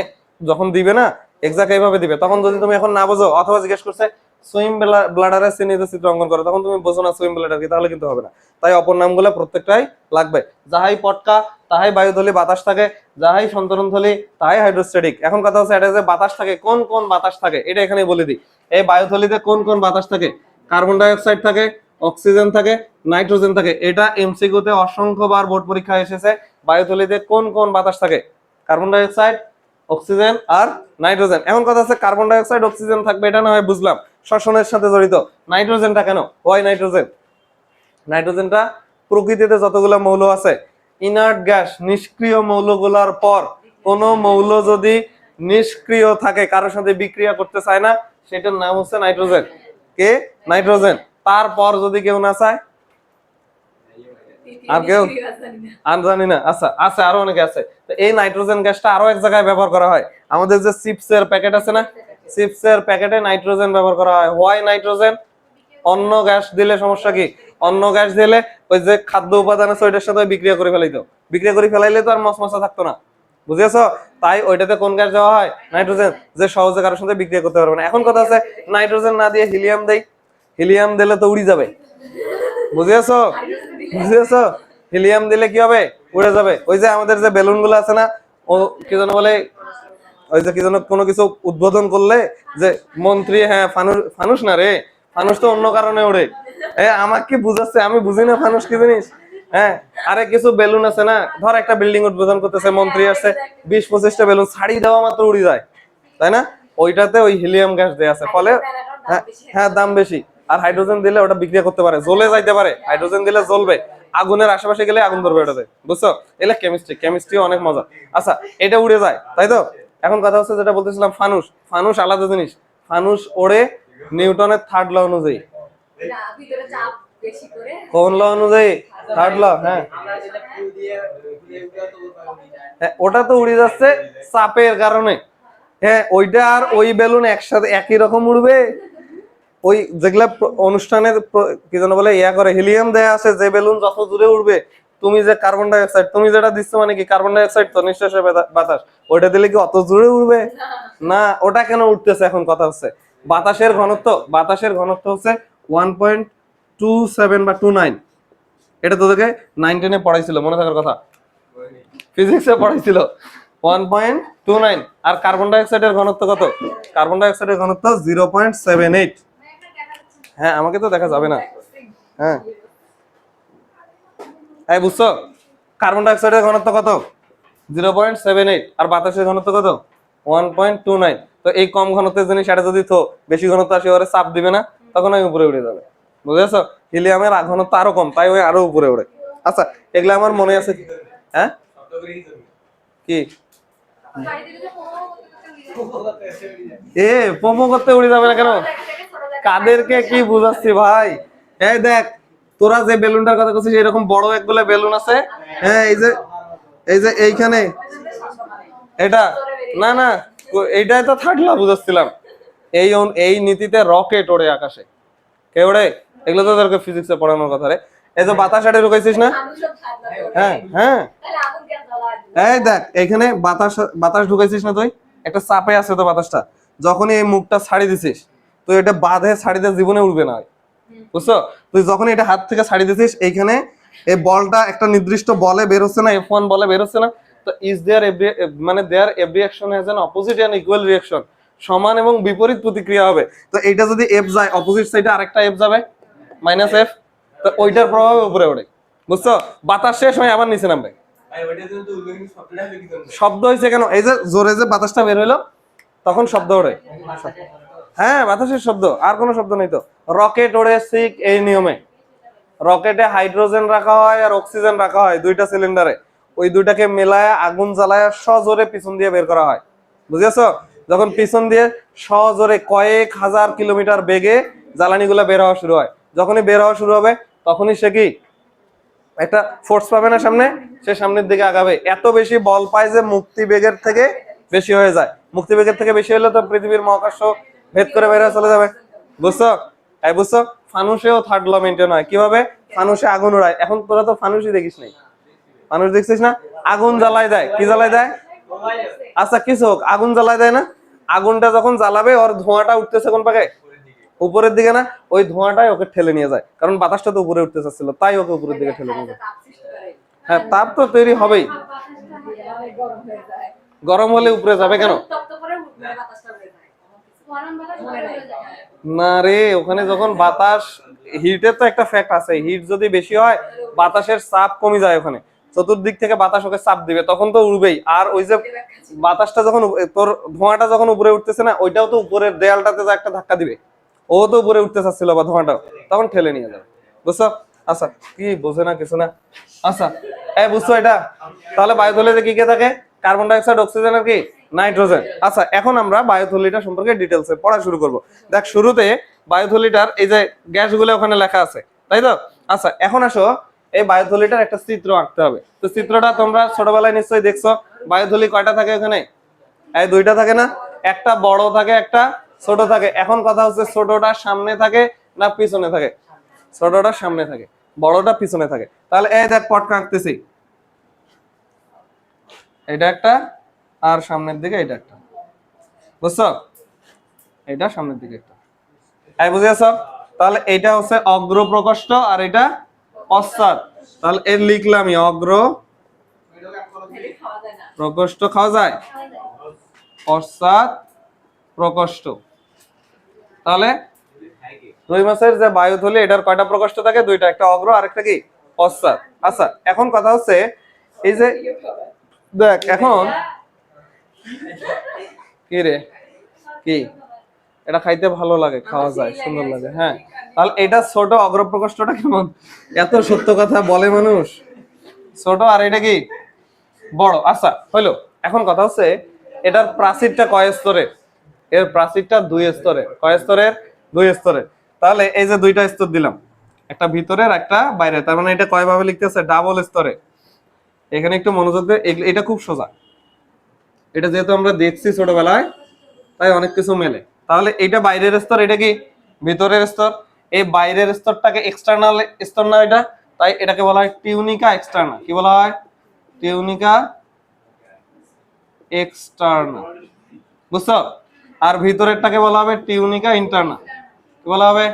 যখন দিবে না এক্সাক্ট এইভাবে দিবে, তখন যদি তুমি এখন না বোঝো, অথবা জিজ্ঞেস করছে সুইম ব্লাডারের চিহ্নিত চিত্র অঙ্কন করো, তখন তুমি বোঝো না সুইম ব্লাডার কি, তাহলে কিন্তু হবে না। তাই অপর নামগুলো প্রত্যেকটাই লাগবে। যাহাই পটকা তাহাই বায়ুথলি বাতাস থাকে, যাহাই সন্তরণ থলি তাহাই হাইড্রোস্ট্যাটিক। এখন কথা হচ্ছে এটা যে বাতাস থাকে, কোন কোন বাতাস থাকে এটা এখানে বলে দিই। এই বায়ুথলিতে কোন কোন বাতাস থাকে? কার্বন ডাই অক্সাইড থাকে, অক্সিজেন থাকে, নাইট্রোজেন থাকে। এটা এমসিকিউতে অসংখ্যবার বোর্ড পরীক্ষায় এসেছে। বায়ুথলিতে কোন কোন বাতাস থাকে? কার্বন ডাই অক্সাইড, অক্সিজেন আর নাইট্রোজেন। এখন কথা আছে কার্বন ডাই অক্সাইড অক্সিজেন থাকবে, এটা না হয় বুঝলাম, শ্বসনের সাথে জড়িত। নাইট্রোজেনটা কেন? Y nitrogen? নাইট্রোজেনটা প্রকৃতিতে যতগুলো মৌল আছে, ইনার্ট গ্যাস, নিষ্ক্রিয় মৌলগুলোর পর কোন মৌল যদি নিষ্ক্রিয় থাকে, কারোর সাথে বিক্রিয়া করতে চায় না, সেটার নাম হচ্ছে নাইট্রোজেন। কে? নাইট্রোজেন। তারপর যদি কেউ না চায়, আর কেউ আর জানি না। আচ্ছা, আছে আরো অনেকে আছে। তো এই নাইট্রোজেন গ্যাসটা আরো এক জায়গায় ব্যবহার করা হয়। আমাদের যে চিপসের প্যাকেট আছে না, চিপসের প্যাকেটে নাইট্রোজেন ব্যবহার করা হয়। Why nitrogen? অন্য গ্যাস দিলে সমস্যা কি? অন্য গ্যাস দিলে ওই যে খাদ্য উপাদান আছে ওইটার সাথে বিক্রিয়া করে ফেলাইতো, বিক্রিয়া করে ফেলাইলে তো আর মশমশা থাকতো না, বুঝেছো? তাই ওইটাতে কোন গ্যাস দেওয়া হয়? নাইট্রোজেন, যে সহজে কারোর সাথে বিক্রিয়া করতে পারবে না। এখন কথা আছে নাইট্রোজেন না দিয়ে হিলিয়াম দেই, হিলিয়াম দিলে তো উড়ি যাবে, বুঝেছো? বুঝেছো? হিলিয়াম দিলে কি হবে? উড়ে যাবে। ওই যে আমাদের যে বেলুন গুলো আছে না, ও কি যেন বলে, ওই যে কি যেন কোনো কিছু উদ্বোধন করলে যে মন্ত্রী, হ্যাঁ ফানুস, ফানুস না রে, ফানুস তো অন্য কারণে ওড়ে। আমাকে কি বুঝাচ্ছে, আমি বুঝি না ফানুস কি জিনিস। হ্যাঁ, আরে কিছু বেলুন আছে না, ধর একটা বিল্ডিং উদ্বোধন করতেছে, মন্ত্রী আসছে, 20-25টা বেলুন ছাড়ি দেওয়া মাত্র উড়ে যায়, তাই না? ওইটাতে ওই হিলিয়াম গ্যাস দেয়া আছে, ফলে হ্যাঁ হ্যাঁ দাম বেশি। আর হাইড্রোজেন দিলে ওটা বিক্রিয়া করতে পারে, জ্বলে যাইতে পারে। হাইড্রোজেন দিলে জ্বলবে, আগুনের আশেপাশে গেলে আগুন ধরবে ওটাতে, বুঝছো? এগুলা কেমিস্ট্রি, কেমিস্ট্রি অনেক মজা। আচ্ছা, এটা উড়ে যায়, তাই তো? এখন কথা হচ্ছে যেটা বলতেছিলাম, ফানুস। ফানুস আলাদা জিনিস। ফানুস ওড়ে নিউটনের থার্ড ল অনুযায়ী। কোন ল অনুযায়ী? Third law. হ্যাঁ, ওটা তো উড়ে যাচ্ছে চাপের কারণে। হ্যাঁ, ওইটা আর ওই বেলুন একসাথে একই রকম উড়বে? ওই যেগুলা অনুষ্ঠানের কি যেন বলে ইয়া করে, হিলিয়াম দেয়া আছে, যে বেলুন যত দূরে উড়বে, তুমি যে কার্বন ডাই অক্সাইড তুমি যেটা দিচ্ছ, মানে কি কার্বন ডাই অক্সাইড তো নিঃশ্বাসের বাতাস, ওইটা দিলে কি অত দূরে উড়বে? না। ওটা কেন উঠতেছে? এখন কথা হচ্ছে বাতাসের ঘনত্ব, বাতাসের ঘনত্ব হচ্ছে 1.27 বা 29। এটা তোদেরকে 9-10-এ পড়াইছিল, মনে থাকার কথা, ফিজিক্সে পড়াইছিল 1.29। আর কার্বন ডাই অক্সাইডের ঘনত্ব কত? কার্বন ডাই অক্সাইডের ঘনত্ব 0.78। হ্যাঁ, আমাকে তো দেখা যাবে না। হ্যাঁ, এই বুঝছো? কার্বন ডাই অক্সাইডের ঘনত্ব কত? 0.78। আর বাতাসের ঘনত্ব কত? 1.29। তো এই কম ঘনত্বের জিনিস এটা যদি থো, বেশি ঘনত্ব আসে ওরে চাপ দিবে না, তখন ওই উপরে উড়ে যাবে, বুঝেছো? হিলিয়ামের ঘনত্ব আরো কম, তাই ওই আরো উপরে উড়ে। আচ্ছা, এগুলো আমার মনে আছে। হ্যাঁ, কি পোমো করতে উড়ে যাবে না কেন? কাদেরকে কি বুঝাচ্ছি ভাই? এই দেখ, তোরা যে বেলুনটার কথা বলছিস, এরকম বড় একগুলো বেলুন আছে। হ্যাঁ, এই যে এইখানে এটা, না না, এইটাই তো থার্ড ল বুঝাচ্ছিলাম। এই নীতিতে রকেট ওড়ে আকাশে। কে ওড়ে? এগুলো তো তোদেরকে ফিজিক্সে পড়ানোর কথা রে। এই যে বাতাস আটে ঢুকাইছিস না? হ্যাঁ হ্যাঁ, এই দেখ এখানে বাতাস, বাতাস ঢুকাইছিস না তুই? একটা চাপে আছে তো বাতাসটা, যখনই এই মুখটা ছাড়ি দিছিস, তুই এটা বাঁধে ছাড়ি দিয়ে জীবনে উঠবে না, বুঝছো? তুই যখন এটা হাত থেকে ছাড়ি দিছিস, এইখানে এই বলটা একটা নির্দিষ্ট বলে বের হচ্ছে না, F1 বলে বের হচ্ছে না? তো ইজ দেয়ার এভরি, মানে there every action has an opposite and equal reaction. সমান এবং বিপরীত প্রতিক্রিয়া হবে। তো এইটা যদি F যায়, অপোজিট সাইডে আরেকটা F যাবে, -F। তো ওইটার প্রভাবে উপরে ওঠে, বুঝছো? বাতাস শেষ হয়ে আবার নিচে নামবে। শব্দ হয়েছে কেন? এই যে জোরে যে বাতাসটা বের হইলো তখন শব্দ ওড়ে। হ্যাঁ, বাতাসের শব্দ, আর কোনো শব্দ নেই তো। রকেট ওড়ে ঠিক এই নিয়মে। রকেটে হাইড্রোজেন রাখা হয় আর অক্সিজেন রাখা হয় দুইটা সিলিন্ডারে, ওই দুইটাকে মেলায় আগুন জ্বালায় সজোরে পিছন দিয়ে বের করা হয়, বুঝেছো? যখন পিছন দিয়ে সজোরে কয়েক হাজার কিলোমিটার বেগে জ্বালানিগুলো বের হওয়া শুরু হয়, যখনই বের হওয়া শুরু হবে তখনই সে কি একটা ফোর্স পাবে না সামনে, সে সামনের দিকে আগাবে। এত বেশি বল পায় যে মুক্তি বেগের থেকে বেশি হয়ে যায়। মুক্তি বেগের থেকে বেশি হলে তো পৃথিবীর মহাকাশ ভেদ করে বের হয়ে চলে যাবে, বুঝছো? এই বুঝছো, ফানুসেও থার্ড ল মেনটেন হয়। কিভাবে? ফানুসে আগুন উড়ায়। এখন তোরা তো ফানুসই দেখিস নাই, ফানুস দেখছিস না? আগুন জ্বালায় দেয়। কি জ্বালায় দেয়? আচ্ছা কিছু হোক, আগুন জ্বালায় দেয় না? আগুনটা যখন জ্বালাবে ওর ধোঁয়াটা উঠতেছে কোন পাকে? উপরের দিকে না? ওই ধোঁয়াটাই ওকে ঠেলে নিয়ে যায়, কারণ বাতাসটা তো উপরে উঠতে চাচ্ছিল, তাই ওকে উপরের দিকে ঠেলে নিয়ে যায়। হ্যাঁ, তাপ তো তৈরি হবেই। গরম হলে উপরে যাবে কেন? না রে, ওখানে যখন বাতাস, হিটের তো একটা ফ্যাক্ট আছে, হিট যদি বেশি হয় বাতাসের চাপ কমে যায়, ওখানে চতুর্দিক থেকে বাতাস ওকে চাপ দিবে, তখন তো উড়বেই। আর ওই যে বাতাসটা যখন তোর ধোঁয়াটা যখন উপরে উঠতেছে না, ওইটাও তো উপরের দেয়ালটাতে যা একটা ধাক্কা দিবে, ও তো উপরে উঠতে চাচ্ছিল বা ধোঁয়াটাও, তখন ঠেলে নিয়ে যাবে, বুঝছো? আচ্ছা, কি বোঝে না কিছু না। আচ্ছা বুঝছো এটা? তাহলে বায়ুথলিতে কি কে থাকে? কার্বন ডাই অক্সাইড, অক্সিজেন আর কি নাইট্রোজেন। আচ্ছা, এখন আমরা বায়ুথলিটা সম্পর্কে ডিটেলসে পড়া শুরু করব। দেখ, শুরুতে বায়ুথলিটার এই যে গ্যাসগুলো ওখানে লেখা আছে, তাই তো? আচ্ছা, এখন আসো এই বায়ুথলিটার একটা চিত্র আঁকতে হবে। তো চিত্রটা তোমরা ছোটবেলায় নিশ্চয়ই দেখছো। বায়ুথলি কয়টা থাকে ওখানে? এই দুইটা থাকে না? একটা বড় থাকে, একটা ছোট থাকে। এখন কথা হচ্ছে ছোটটা সামনে থাকে না পিছনে থাকে? ছোটটা সামনে থাকে, বড়টা পিছনে থাকে। তাহলে এই দেখ পটকা আঁকতেছি, এটা একটা, আর সামনের দিকে এটা একটা, বুঝছো? এটা সামনের দিকে একটা, বুঝেছ? তাহলে এটা হচ্ছে অগ্র প্রকোষ্ঠ আর এটা পশ্চাৎ। তাহলে এর লিখলামই অগ্র প্রকোষ্ঠ, খাওয়া যায়, পশ্চাৎ প্রকোষ্ঠ। তাহলে রুই মাছের যে বায়ুথলি, এটার কয়টা প্রকোষ্ঠ থাকে? দুইটা, একটা অগ্র আর একটা কি পশ্চাৎ। আচ্ছা, এখন কথা হচ্ছে এই যে দেখ, এখন কি রে, কি এটা খাইতে ভালো লাগে, খাওয়া যায়, সুন্দর লাগে। হ্যাঁ, তাহলে এটা ছোট, অগ্র প্রকোষ্ঠটা কেমন? এত সত্য কথা বলে মানুষ, ছোট, আর এটা কি বড়। আচ্ছা হইলো, এখন কথা হচ্ছে এটার প্রাচীরটা কয় স্তরের? এর প্রাচীরটা 2 স্তরের। কয় স্তরের? 2 স্তরের। তাহলে এই যে দুইটা স্তর দিলাম, একটা ভিতরের একটা বাইরে, তার মানে এটা কয় ভাবে লিখতেছে? ডাবল স্তরে। এখানে একটু মনোযোগ দিয়ে, এটা খুব সোজা, এটা যেহেতু আমরা দেখছি ছোটবেলায় তাই অনেক কিছু মেলে। তাহলে এটা বাইরের স্তর, এটা কি ভিতরের স্তর। এই বাইরের স্তরটাকে এক্সটার্নাল স্তর না এটা, তাই এটাকে বলা হয় টিউনিকা এক্সটার্না। কি বলা হয়? টিউনিকা এক্সটার্না, বুঝছো? আর ভিতরেরটাকে বলা হবে টিউনিকা ইন্টারনা। কি বলা হবে?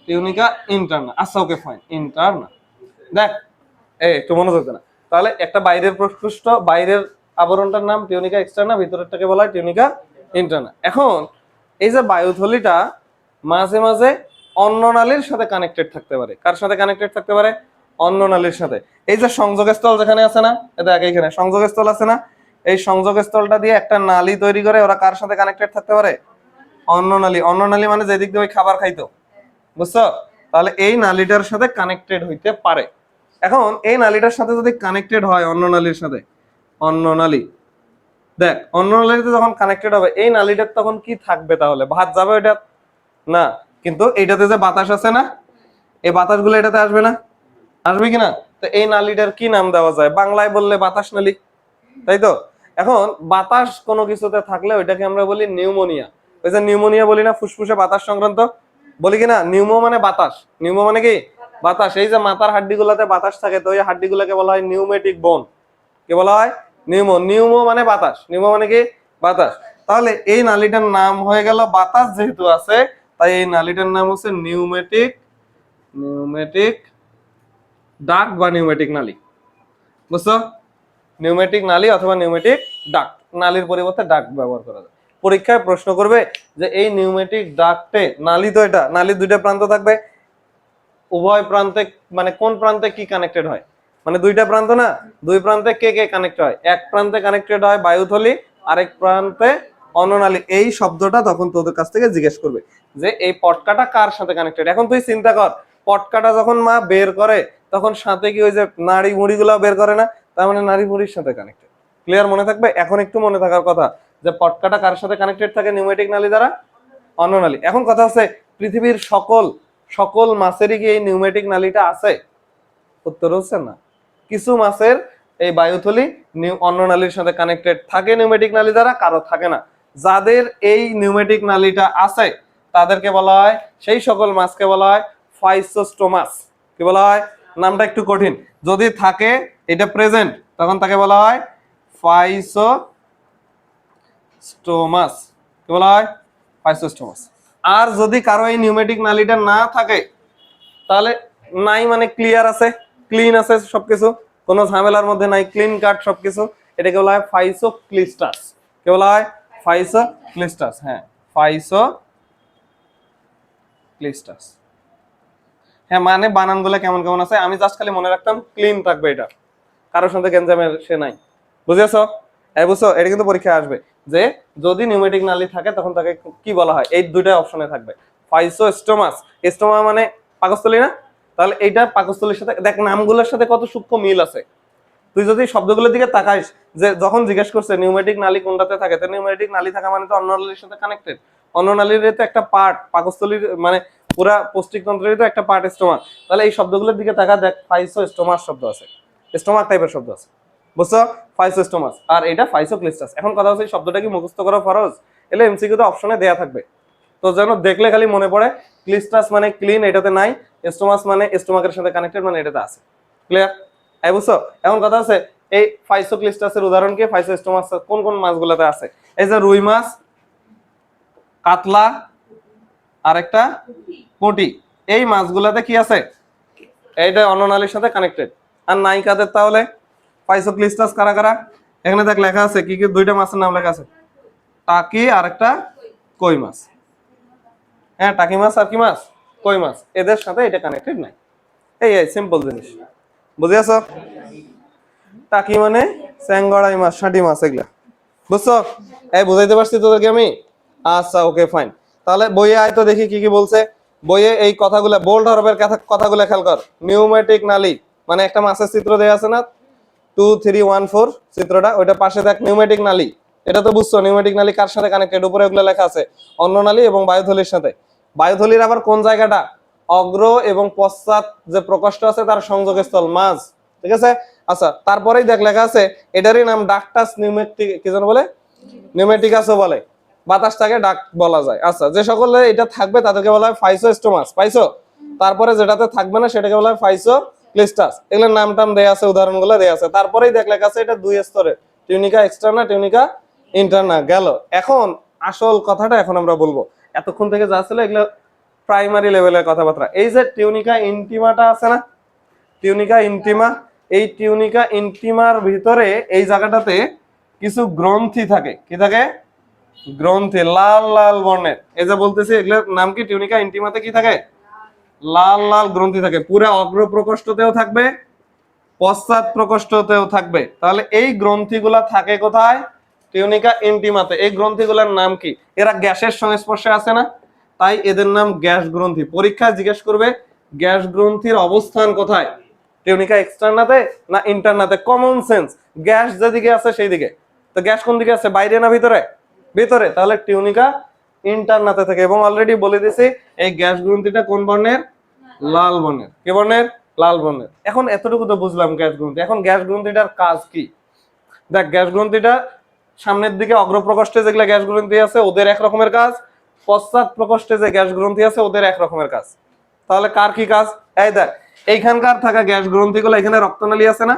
টিউনিকা ইন্টারনা। আচ্ছা ওকে ফাইন, ইন্টারনা। দেখ একটু মনোযোগ দে না। তাহলে একটা বাইরের প্রকোষ্ঠ, বাইরের আবরণটার নাম টিউনিকা এক্সটার্না, ভিতরেরটাকে বলা হয় টিউনিকা ইন্টারনা। এখন এই যে বায়ুথলিটা মাঝে মাঝে অন্ননালীর সাথে কানেক্টেড থাকতে পারে। কার সাথে কানেক্টেড থাকতে পারে? অন্ননালীর সাথে। এই যে সংযোগস্থল যেখানে আছে না, দেখ এইখানে সংযোগস্থল আছে না, এই সংযোগস্থলটা দিয়ে একটা নালী তৈরি করে, ওরা কার সাথে কানেক্টেড থাকতে পারে? অন্ননালী। অন্ননালী মানে যেদিক দিয়ে ওই খাবার খাইতো, বুঝছো? তাহলে এই নালীটার সাথে কানেক্টেড হইতে পারে। এখন এই নালীটার সাথে যদি কানেক্টেড হয় অন্ননালীর সাথে, অন্ননালী, দেখ অন্ননালীতে যখন কানেক্টেড হবে এই নালীটার তখন কি থাকবে? তাহলে ভাত যাবে ওইটা না, কিন্তু এইটাতে যে বাতাস আছে না, এই বাতাসগুলো এটাতে আসবে না? আসবে কিনা? তো এই নালীটার কি নাম দেওয়া যায়? বাংলায় বললে বাতাস নালী, তাই তো? এখন বাতাস কোনো কিছুতে থাকলে ওইটাকে আমরা বলি নিউমোনিয়া। ওই যে নিউমোনিয়া বলি না, ফুসফুসে বাতাস সংক্রান্ত, বলি কিনা? নিউমো মানে বাতাস, নিউমো মানে কি বাতাস। এই যে মাথার হাড্ডি গুলাতে বাতাস থাকে, তো ওই হাড্ডি গুলাকে বলা হয় নিউমেটিক বোন। কি বলা হয়? নিউমো। নিউমো মানে বাতাস, নিউমো মানে কি বাতাস। তাহলে এই নালীটার নাম হয়ে গেল, বাতাস যেহেতু আছে তাই এই নালীটার নাম হচ্ছে নিউমেটিক, নিউমেটিক ডাক্ট বা নিউমেটিক নালী, বুঝছো? নিউমেটিক নালী অথবা নিউমেটিক ডাক্ট, নালীর পরিবর্তে ডাক্ট ব্যবহার করা যায়। পরীক্ষায় প্রশ্ন করবে যে এই নিউমেটিক ডাক্টে, নালী তো এটা, নালীর দুইটা প্রান্ত থাকবে, উভয় প্রান্তে মানে কোন প্রান্তে কি কানেক্টেড হয়? মানে দুইটা প্রান্ত না, দুই প্রান্তে কে কে কানেক্ট হয়, এক প্রান্তে কানেক্টেড হয় বায়ুথলি, আরেক প্রান্তে অন্ননালী। এই শব্দটা তখন তোদের কাছ থেকে জিজ্ঞেস করবে যে এই পটকাটা কার সাথে কানেক্টেড। এখন তুই চিন্তা কর, পটকাটা যখন মা বের করে তখন সাথে কি ওই যে নাড়ি মুড়ি গুলা বের করে না, তার মানে নাড়ি মুড়ির সাথে কানেক্টেড। ক্লিয়ার? মনে থাকবে? এখন একটু মনে থাকার কথা যে পটকাটা কার সাথে কানেক্টেড থাকে নিউমেটিক নালী দ্বারা, অন্ননালী। এখন কথা হচ্ছে পৃথিবীর সকল সকল মাছেরই কি এই নিউমেটিক নালীটা আছে? উত্তর হচ্ছে না। কিছু মাছের এই বায়ুথলি অন্ননালীর সাথে কানেক্টেড থাকে নিউমেটিক নালী দ্বারা, কারো থাকে না। যাদের এই নিউমেটিক নালীটা আছে তাদেরকে বলা হয়, সেই সকল মাছকে বলা হয় ফাইসোস্টোমাস। কি বলা হয়? নামটা একটু কঠিন। যদি থাকে এটা প্রেজেন্ট তখন তাকে বলা হয় ফাইসোস্টোমাস। কি বলা হয়? ফাইসোস্টোমাস। আর যদি কারো এই নিউমেটিক নালীটা না থাকে তাহলে নাই, মানে ক্লিয়ার আছে, ক্লিন আছে সবকিছু, কোনো ঝামেলার মধ্যে নাই, ক্লিন কাট সবকিছু, এটাকে বলা হয় ফাইসোক্লিস্টাস। কে বলা হয়? ফাইসোক্লিস্টাস। হ্যাঁ, ফাইসোক্লিস্টাস। হ্যাঁ, মানে বানানগুলো কেমন কেমন আছে আমি জাস্ট খালি মনে রাখতাম, ক্লিন থাকবে, এটা কারোর সাথে গেঞ্জামের সে নাই। বুঝেছো? এই বুঝছো? এটা কিন্তু পরীক্ষায় আসবে যে যদি নিউমেটিক নালী থাকে তখন তাকে কি বলা হয়। এই দুইটা অপশনে থাকবে, ফাইসোস্টোমাস। স্টোমা মানে পাকস্থলী না? তাহলে এইটা পাকস্থলীর সাথে, দেখ নামগুলোর সাথে কত সূক্ষ্ম মিল আছে। তুই যদি শব্দগুলোর দিকে তাকাইস, যে যখন জিজ্ঞেস করছে নিউমেটিক নালী কোনটাতে থাকে, তো নিউমেটিক নালী থাকা মানে তো অন্ননালীর সাথে কানেক্টেড। অন্ননালীর তো একটা পার্ট পাকস্থলীর, মানে পুরা পৌষ্টিকতন্ত্রের তো একটা পার্ট স্টোমাক। তাহলে এই শব্দগুলোর দিকে তাকা, দেখ ফাইসোস্টোমাস শব্দ আছে, স্টোমাক টাইপের শব্দ আছে। বুঝছো? ফাইসোস্টোমাস আর এটা ফাইসোক্লিস্টাস। এখন কথা হচ্ছে শব্দটা কি মুখস্থ করা ফরজ? এলে এমসিকিউ তে অপশনে দেয়া থাকবে, তো যেন দেখলে খালি মনে পড়ে। ক্লিস্টাস মানে ক্লিন, এটাতে নাই। স্টোমাস মানে স্টোমাকের সাথে কানেক্টেড, মানে এটাতে আছে। ক্লিয়ার? এই বুঝছো? এখন কথা আছে এই ফাইসোক্লিস্টাসের উদাহরণ কি, ফাইসোস্টোমাস কোন কোন মাছগুলোতে আছে? এই যে রুই মাছ, কাতলা, আর একটা পুঁটি, এই মাছগুলোতে কি আছে? এইটা অন্ননালীর সাথে কানেক্টেড। আর নাই কাদের তাহলে? ফাইসোক্লিস্টাস কারা কারা? এখানে দেখ লেখা আছে কি কি, দুইটা মাছের নাম লেখা আছে, টাকি আর একটা কই মাছ। হ্যাঁ, টাকি মাছ আর কি মাছ? কই মাছ। এদের সাথে এটা কানেক্টেড নাই। এই সিম্পল জিনিস, বুঝে আছো? টাকি মানে চ্যাংড়াই মাছ, ষাঁটি মাছ, এগুলা। বুঝছো? এই বুঝাইতে পারছি তোদেরকে আমি? আচ্ছা, ওকে, ফাইন। তাহলে বইয়ে আয় তো দেখি কি কি বলছে। বইয়ে এই কথাগুলো বোল্ড হরফের কথাগুলো খেয়াল কর। নিউমেটিক নালী মানে একটা মাছের চিত্র দেয়া আছে না, 2314 চিত্রটা, ওইটা পাশে দেখ নিউমেটিক নালী। এটা তো বুঝছো নিউমেটিক নালী কার সাথে কানেক্টেড, উপরে ওগুলো লেখা আছে অন্ননালী এবং বায়ুথলির সাথে। বায়ুথলির আবার কোন জায়গাটা? অগ্র এবং পশ্চাৎ যে প্রকোষ্ঠ আছে তার সংযোগস্থল, মাঝ। ঠিক আছে? আচ্ছা, তারপরেই দেখ লেখা আছে এটারই নাম ডাকটাস নিউমেটিক, কি যেন বলে? নিউমেটিকাসও বলে, বাতাসটাকে ডাক বলা যায়। আচ্ছা, যে সকলে এটা থাকবে তাদেরকে বলা হয় ফাইসোস্টোমাস। পাইছো? তারপরে যেটাতে থাকবে না সেটাকে বলা হয় ফাইসোক্লিস্টাস। এগুলোর নাম টাম দেয়া আছে, উদাহরণগুলো দেয়া আছে। তারপরেই দেখ লেখা আছে এটা দুই স্তরের, টিউনিকা এক্সটার্না, টিউনিকা ইন্টারনা। গেল। এখন আসল কথাটা এখন আমরা বলবো। এতক্ষণ থেকে যা ছিল এগুলো প্রাইমারি লেভেলের কথাবার্তা। এই যে টিউনিকা ইন্টিমাটা আছে না, টিউনিকা ইন্টিমা, এই টিউনিকা ইন্টিমার ভিতরে এই জায়গাটাতে কিছু গ্রন্থি থাকে। কি থাকে? গ্রন্থি, লাল লাল বর্ণের। এই যে বলতেছি এগুলোর নাম কি, টিউনিকা ইন্টিমাতে কি থাকে? লাল লাল গ্রন্থি থাকে। পুরো অগ্র প্রকোষ্ঠতেও থাকবে, পশ্চাৎ প্রকোষ্ঠতেও থাকবে। তাহলে এই গ্রন্থিগুলা থাকে কোথায়? টিউনিকা ইন্টিমাতে। এই গ্রন্থিগুলোর নাম কি? এরা গ্যাসের সংস্পর্শে আছে না, তাই এদের নাম গ্যাস গ্রন্থি। পরীক্ষায় জিজ্ঞেস করবে গ্যাস গ্রন্থির অবস্থান কোথায়, টিউনিকা এক্সটার্নাতে না ইন্টারনাতে। কমন সেন্স, গ্যাস যেদিকে আছে সেই দিকে। তো গ্যাস কোন দিকে আছে, বাইরে না ভিতরে? ভিতরে। তাহলে টিউনিকা ইন্টারনাতে থাকে। এবং অলরেডি বলে দিয়েছি এই গ্যাস গ্রন্থিটা কোন বর্ণের? লাল বর্ণের। কি বর্ণের? লাল বর্ণের। এখন এতটুকু তো বুঝলাম গ্যাস গ্রন্থি। এখন গ্যাস গ্রন্থিটার কাজ কি? দেখ, গ্যাস গ্রন্থিটা সামনের দিকে অগ্রপ্রকোষ্ঠে যেগুলো গ্যাস গ্রন্থি আছে ওদের এক রকমের কাজ, পশ্চাৎ প্রকোষ্ঠে যে গ্যাস গ্রন্থি আছে ওদের এক রকমের কাজ। তাহলে কার কি কাজ? এই দেখ, এইখানকার থাকা গ্যাস গ্রন্থিগুলো, এখানে রক্তনালী আছে না,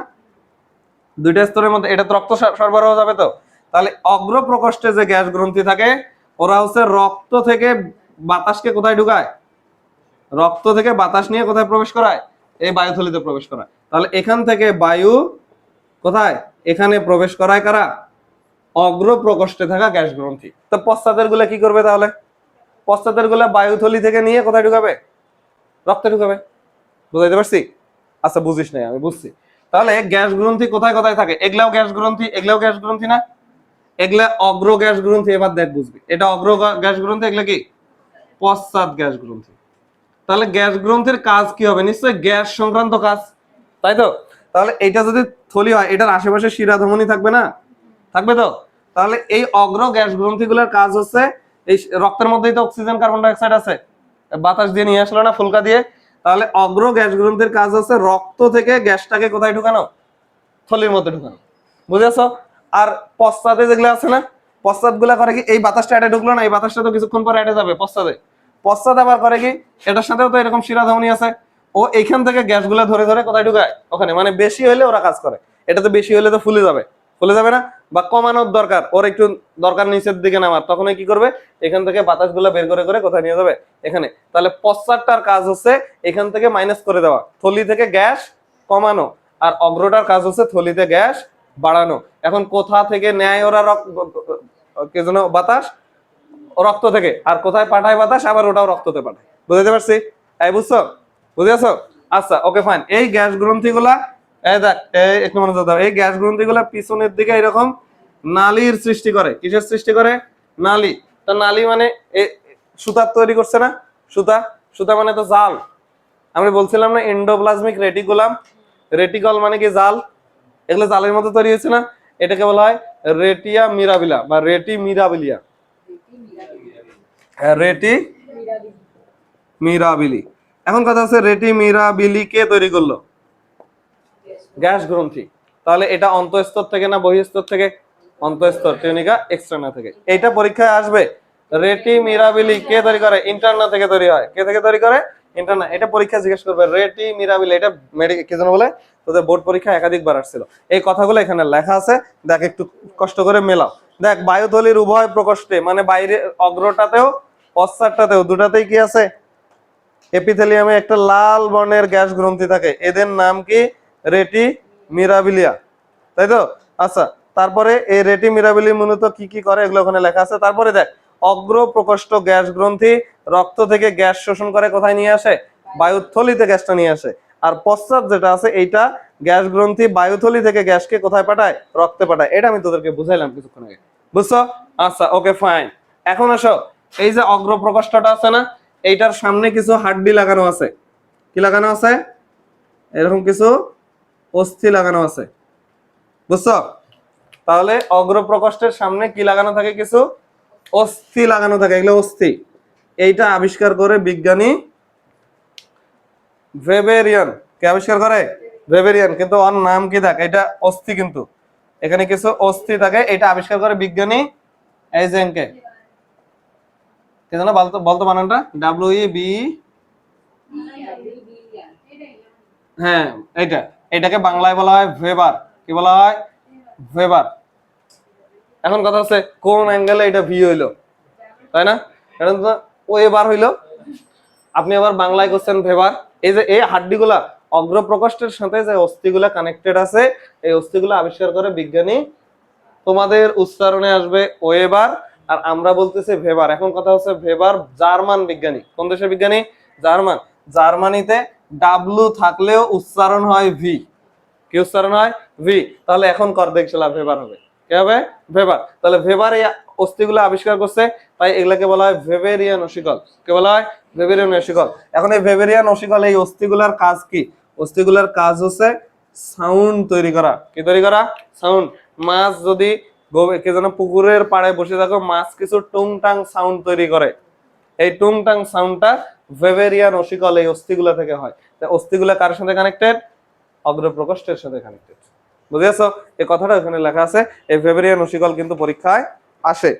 দুইটা স্তরের মধ্যে, এটা তো রক্ত সরবরাহ যাবে তো। তাহলে অগ্র প্রকোষ্ঠে যে গ্যাস গ্রন্থি থাকে ওরা হচ্ছে রক্ত থেকে বাতাসকে কোথায় ঢুকায়? রক্ত থেকে বাতাস নিয়ে কোথায় প্রবেশ করায়? এই বায়ুথলিতে প্রবেশ করায়। তাহলে এখান থেকে বায়ু কোথায়? এখানে প্রবেশ করায় কারা? অগ্র প্রকোষ্ঠে থাকা গ্যাস গ্রন্থি। তো পশ্চাতের গুলা কি করবে তাহলে? পশ্চাতের গুলা বায়ুথলি থেকে নিয়ে কোথায় ঢুকাবে? রক্তে ঢুকাবে। বুঝাইতে পারছি? আচ্ছা, বুঝিস নাই, আমি বুঝছি। তাহলে গ্যাস গ্রন্থি কোথায় কোথায় থাকে? এগুলাও গ্যাস গ্রন্থি, এগুলাও গ্যাস গ্রন্থি না? এগুলা অগ্র গ্যাস গ্রন্থি। এবার দেখ বুঝবি, এটা অগ্র গ্যাস গ্রন্থি, এগুলা কি পশ্চাৎ গ্যাস গ্রন্থি। তাহলে গ্যাস গ্রন্থির কাজ কি হবে? নিশ্চয়ই গ্যাস সংক্রান্ত কাজ, তাই তো? তাহলে এটা যদি থলি হয়, এটার আশেপাশে শিরা ধমনী থাকবে না? থাকবে তো। তাহলে এই অগ্র গ্যাস গ্রন্থিগুলোর কাজ হচ্ছে, এই রক্তের মধ্যেই তো অক্সিজেন কার্বন ডাই অক্সাইড আছে, বাতাস দিয়ে নিয়ে আসলো না ফুলকা দিয়ে। তাহলে অগ্র গ্যাস গ্রন্থির কাজ হচ্ছে রক্ত থেকে গ্যাসটাকে কোথায় ঢুকানো? থলির মধ্যে ঢুকানো। বুঝেছো? আর পশ্চাতে যেগুলো আছে না, পশ্চাৎ গুলা করে কি, এই বাতাসটা এটা ঢুকলো না, এই বাতাসটা তো কিছুক্ষণ পরে এটা যাবে পশ্চাতে। পশ্চাৎ আবার করে কি, এটার সাথেও তো এরকম শিরা ধমনী আছে, ও এইখান থেকে গ্যাসগুলো ধরে ধরে কোথায় ঢুকায়? ওখানে। মানে বেশি হলে ওরা কাজ করে, এটা তো বেশি হলে তো ফুলে যাবে, ফুলে যাবে না? বা কমানোর দরকার, ওর একটু দরকার নিচের দিকে নামার, তখন কি করবে? এখান থেকে বাতাসগুলো বের করে করে কোথায় নিয়ে যাবে? এখানে। তাহলে পশ্চাৎটার কাজ হচ্ছে এখান থেকে মাইনাস করে দেওয়া, থলি থেকে গ্যাস কমানো। আর অগ্রটার কাজ হচ্ছে থলিতে গ্যাস বাড়ানো। এখন কোথা থেকে নেয় ওরা কে যেন বাতাস? রক্ত থেকে। আর কোথায় পাঠায় বাতাস? আবার ওটাও রক্ততে পাঠায়। বুঝতে পারছি? এই বুঝছো? বুঝেছো? আচ্ছা, ওকে ফাইন। এই গ্যাস গ্রন্থিগুলা, এই দেখ, এই একটু মনোযোগ দাও, এই গ্যাস গ্রন্থিগুলা পিছনের দিকে এরকম নালীর সৃষ্টি করে। কিসের সৃষ্টি করে? নালী। তো নালী মানে সুতার তৈরি করছে না? সুতা, সুতা মানে তো জাল। আমি বলছিলাম না এন্ডোপ্লাজমিক রেটিকুলাম, রেটিকল মানে কি জাল, এগুলো জালের মতো তৈরি হয়েছে না? এটাকে বলা হয় রেটিয়া মিরাবিলা বা রেটি মিরাবিলিয়া। রেটি মিরাবিলি। এখন কথা হচ্ছে রেটি মিরাবিলি কে তৈরি করলো? গ্যাস গ্রন্থি। তাহলে এটা অন্তঃস্তর থেকে না বহিঃস্তর থেকে? অন্তঃস্তর, টিউনিকা এক্সটার্না থেকে। এইটা পরীক্ষায় আসবে। রেটি মিরাবিলি কে তৈরি করে? ইন্টারনা থেকে তৈরি হয়। কে থেকে তৈরি করে? ইন্টারনা। এটা পরীক্ষা জিজ্ঞেস করবে, রেটি মিরাবিলি। এটা কি যেন বলে, তোদের বোর্ড পরীক্ষা একাধিকবার আসছিল। এই কথাগুলো এখানে লেখা আছে, দেখ একটু কষ্ট করে মেলাও। দেখ, বায়ুথলির উভয় প্রকোষ্ঠে, মানে বাইরে অগ্রটাতেও পশ্চাৎটাতেও দুটাতেই কি আছে? এপিথেলিয়ামে একটা লাল বর্ণের গ্যাস গ্রন্থি থাকে, এদের নাম কি? রেটি মিরাবিলিয়া, তাই তো? আচ্ছা, তারপরে এই রেটি মিরাবিলি মূলত কি কি করে এগুলো ওখানে লেখা আছে। তারপরে দেখ, অগ্র প্রকোষ্ঠ গ্যাস গ্রন্থি রক্ত থেকে গ্যাস শোষণ করে কোথায় নিয়ে আসে? বায়ুথলিতে গ্যাসটা নিয়ে আসে। আর পশ্চাৎ যেটা আছে, এইটা গ্যাস গ্রন্থি বায়ুথলি থেকে গ্যাসকে কোথায় পাঠায়? রক্তে পাঠায়। এটা আমি তোদেরকে বুঝাইলাম কিছুক্ষণ আগে। বুঝছো? আচ্ছা, ওকে ফাইন। এখন আসো, এই যে অগ্র প্রকোষ্ঠটা আছে না, এইটার সামনে কিছু হাড্ডি লাগানো আছে। কি লাগানো আছে? এরকম কিছু অস্থি লাগানো আছে। বুঝছো? তাহলে অগ্র প্রকোষ্ঠের সামনে কি লাগানো থাকে? কিছু অস্থি লাগানো থাকে, এগুলো অস্থি। এইটা আবিষ্কার করে বিজ্ঞানী ভেবেরিয়ান। কে আবিষ্কার করে? ভেবেরিয়ান। কিন্তু ওর নাম কি দেখ, এটা অস্থি, কিন্তু এখানে কিছু অস্থি থাকে। এটা আবিষ্কার করে বিজ্ঞানী এইজেনকে। কে জানো বলতো, বলতো বানানটা? WE হ্যাঁ, এইটা। এটাকে বাংলায় বলা হয় ভেবার। কি বলা হয়? ভেবার। এখন কথা হচ্ছে কোন অ্যাঙ্গেলে এটা ভি হইলো, তাই না? এটা তো ও এবার হইলো, আপনি আবার বাংলায় করছেন ভেবার। এই যে এই হাড্ডিগুলা অগ্র প্রকোষ্ঠের সাথে যে অস্থিগুলা কানেক্টেড আছে, এই অস্থিগুলা আবিষ্কার করে বিজ্ঞানী, তোমাদের উচ্চারণে আসবে ওয়েবার, আর আমরা বলতেছি ভেবার। এখন কথা হচ্ছে ভেবার জার্মান বিজ্ঞানী। কোন দেশের বিজ্ঞানী? জার্মান। জার্মানিতে ডাব্লু থাকলেও উচ্চারণ হয় ভি। কি উচ্চারণ হয়? ভি। তাহলে এখন কর দেখছিলাম ভেবার হবে। কি হবে? ভেবার। তাহলে ভেবার এই অস্থিগুলো আবিষ্কার করছে, তাই এগুলাকে বলা হয় ভেবেরিয়ান অসিকল। কি বলা হয়? ভেবেরিয়ান অসিকল। এখন এই ভেবেরিয়ান অসিকল, এই অস্থিগুলার কাজ কি? অস্থিগুলার কাজ হচ্ছে সাউন্ড তৈরি করা। কি তৈরি করা? সাউন্ড। মাছ যদি কে যেন পুকুরের পাড়ে বসে থাকো, মাছ কিছু টুংটাং সাউন্ড তৈরি করে। এই টুংটাং সাউন্ডটা ভেবেরিয়ান অসিকল এই অস্থিগুলা থেকে হয়। অস্থিগুলা কার সাথে কানেক্টেড? অগ্র প্রকোষ্ঠের সাথে কানেক্টেড। বুঝেছো? এই কথাটা এখানে লেখা আছে। এই ভেবেরিয়ান অসিকল কিন্তু পরীক্ষায় আসে।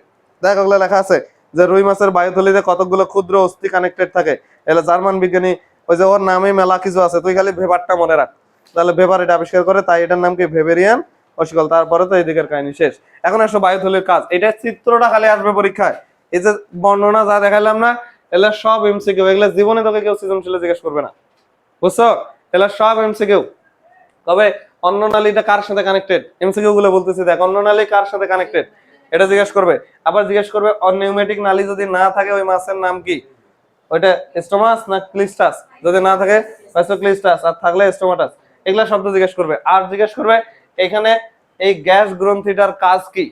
দেখ, ওগুলো লেখা আছে যে রুই মাছের বায়ুথলিতে কতগুলো ক্ষুদ্র অস্থি কানেক্টেড থাকে। এলে জার্মান বিজ্ঞানী, ওই যে ওর নামে মেলা কিছু আছে, তুই খালি ভেবারটা মনে রাখ। তাহলে ভেবার এটা আবিষ্কার করে, তাই এটার নাম কি? ভেবেরিয়ান অসিকল। তারপরে তো এই দিকের কাহিনী শেষ। এখন আসো বায়ুথলির কাজ। এটা চিত্রটা খালি আসবে পরীক্ষায়। এই যে বর্ণনা যা দেখাইলাম না, এগুলা সব এমসিকিউ। এগুলা জীবনে তোকে কেউ সৃজনশীলে জিজ্ঞেস করবে না। বুঝছো? এগুলা সব এমসিকিউ। তবে অন্ননালীটা কার সাথে কানেক্টেড? এমসিকিউ গুলো বলতেছি, দেখ, অন্ননালী কার সাথে কানেক্টেড এটা জিজ্ঞেস করবে। আবার জিজ্ঞেস করবে অনিউমেটিক নালী যদি না থাকে ওই মাছের নাম কি? ওইটা স্টোমাস না ক্লিস্টাস? যদি না থাকে ক্লিস্টাস, আর থাকলে স্টোমাটাস। এগুলা শব্দ জিজ্ঞেস করবে। আর জিজ্ঞেস করবে এখানে এই গ্যাস গ্রন্থিটার কাজ কি,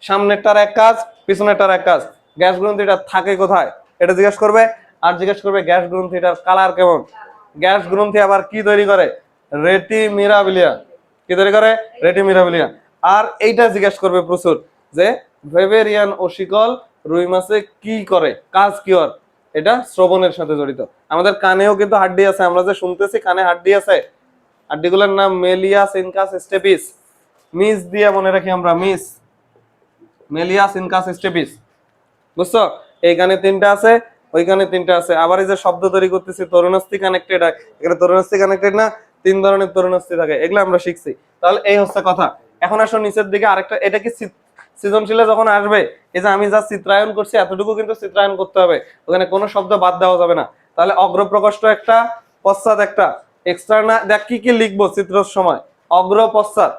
সামনেরটার এক কাজ, পিছনেরটার এক কাজ, গ্যাস গ্রন্থিটা থাকে কোথায় এটা জিজ্ঞেস করবে। আর জিজ্ঞেস করবে গ্যাস গ্রন্থিটার কালার কেমন। গ্যাস গ্রন্থি আবার কি তৈরি করে, রেটি মিরাবিলিয়া। কি তৈরি করে, রেটি মিরাবিলিয়া। আর এইটা জিজ্ঞেস করবে প্রচুর যে ভেবেরিয়ান ওশিকল রুই মাছে কি করে, কাজ কি ওর। এটা শ্রবণের সাথে জড়িত। আমাদের কানেও কিন্তু হাড্ডি আছে, আমরা যে শুনতেছি কানে হাড্ডি আছে, হাড্ডিগুলোর নাম মেলিয়াস ইনকাস স্টেপিস। মিস দিয়ে মনে রাখি আমরা, মিস মেলিয়াস ইনকাস স্টেপিস। বুঝছো, এইখানে তিনটা আছে, ওইখানে তিনটা আছে। আবার এই যে শব্দ তৈরি করতেছি তরুণাস্থি কানেক্টেড, এখানে তরুণাস্থি কানেক্টেড না, তিন ধরনের তরুণাস্থি থাকে, এগুলো আমরা শিখছি। তাহলে এই হচ্ছে কথা। এখন আসো নিচের দিকে আরেকটা, এটা কি সৃজনশীলে যখন আসবে, এই যে আমি যা চিত্রায়ন করছি এতটুকু কিন্তু চিত্রায়ন করতে হবে, ওখানে কোনো শব্দ বাদ দেওয়া যাবে না। তাহলে অগ্রপ্রকোষ্ঠ একটা, পশ্চাৎ একটা, এক্সটার্না, দেখ কি কি লিখবো চিত্রের সময়, অগ্র পশ্চাৎ,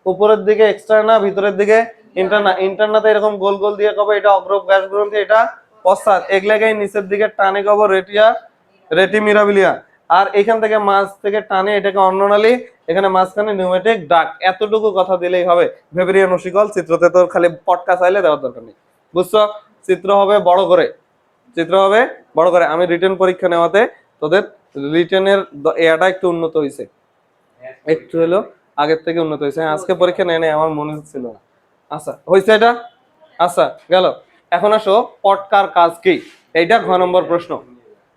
উপরের দিকে এক্সটার্না, ভিতরের দিকে ইন্টারনা। ইন্টারনাতে এরকম গোল গোল দিয়ে কবে, এটা অগ্র গ্যাস গ্রন্থি, এটা পশ্চাৎ। এগুলাকে নিচের দিকে টানে কব রেটিয়া, রেটি মিরাবিলিয়া। আর এখান থেকে মাছ থেকে টানে এটাকে অন্ননালী, এখানে মাঝখানে নিউমেটিক ডাক। এতটুকু কথা দিলেই হবে ভেবেরিয়ান ওশিকল। চিত্রতে তোর খালি পটকা চাইলে দেওয়ার দরকার নেই, বুঝছো। চিত্র হবে বড় করে, চিত্র হবে বড় করে। আমি রিটেন পরীক্ষা নেওয়াতে তোদের রিটেনের এয়াটা একটু উন্নত হয়েছে, একটু হলো আগের থেকে উন্নত হয়েছে। আজকে পরীক্ষা নেয় নাই, আমার মনে ছিল না। আচ্ছা হয়েছে এটা, আচ্ছা গেল। এখন আসো পটকার কাজ কি, এইটা ঘ নম্বর প্রশ্ন।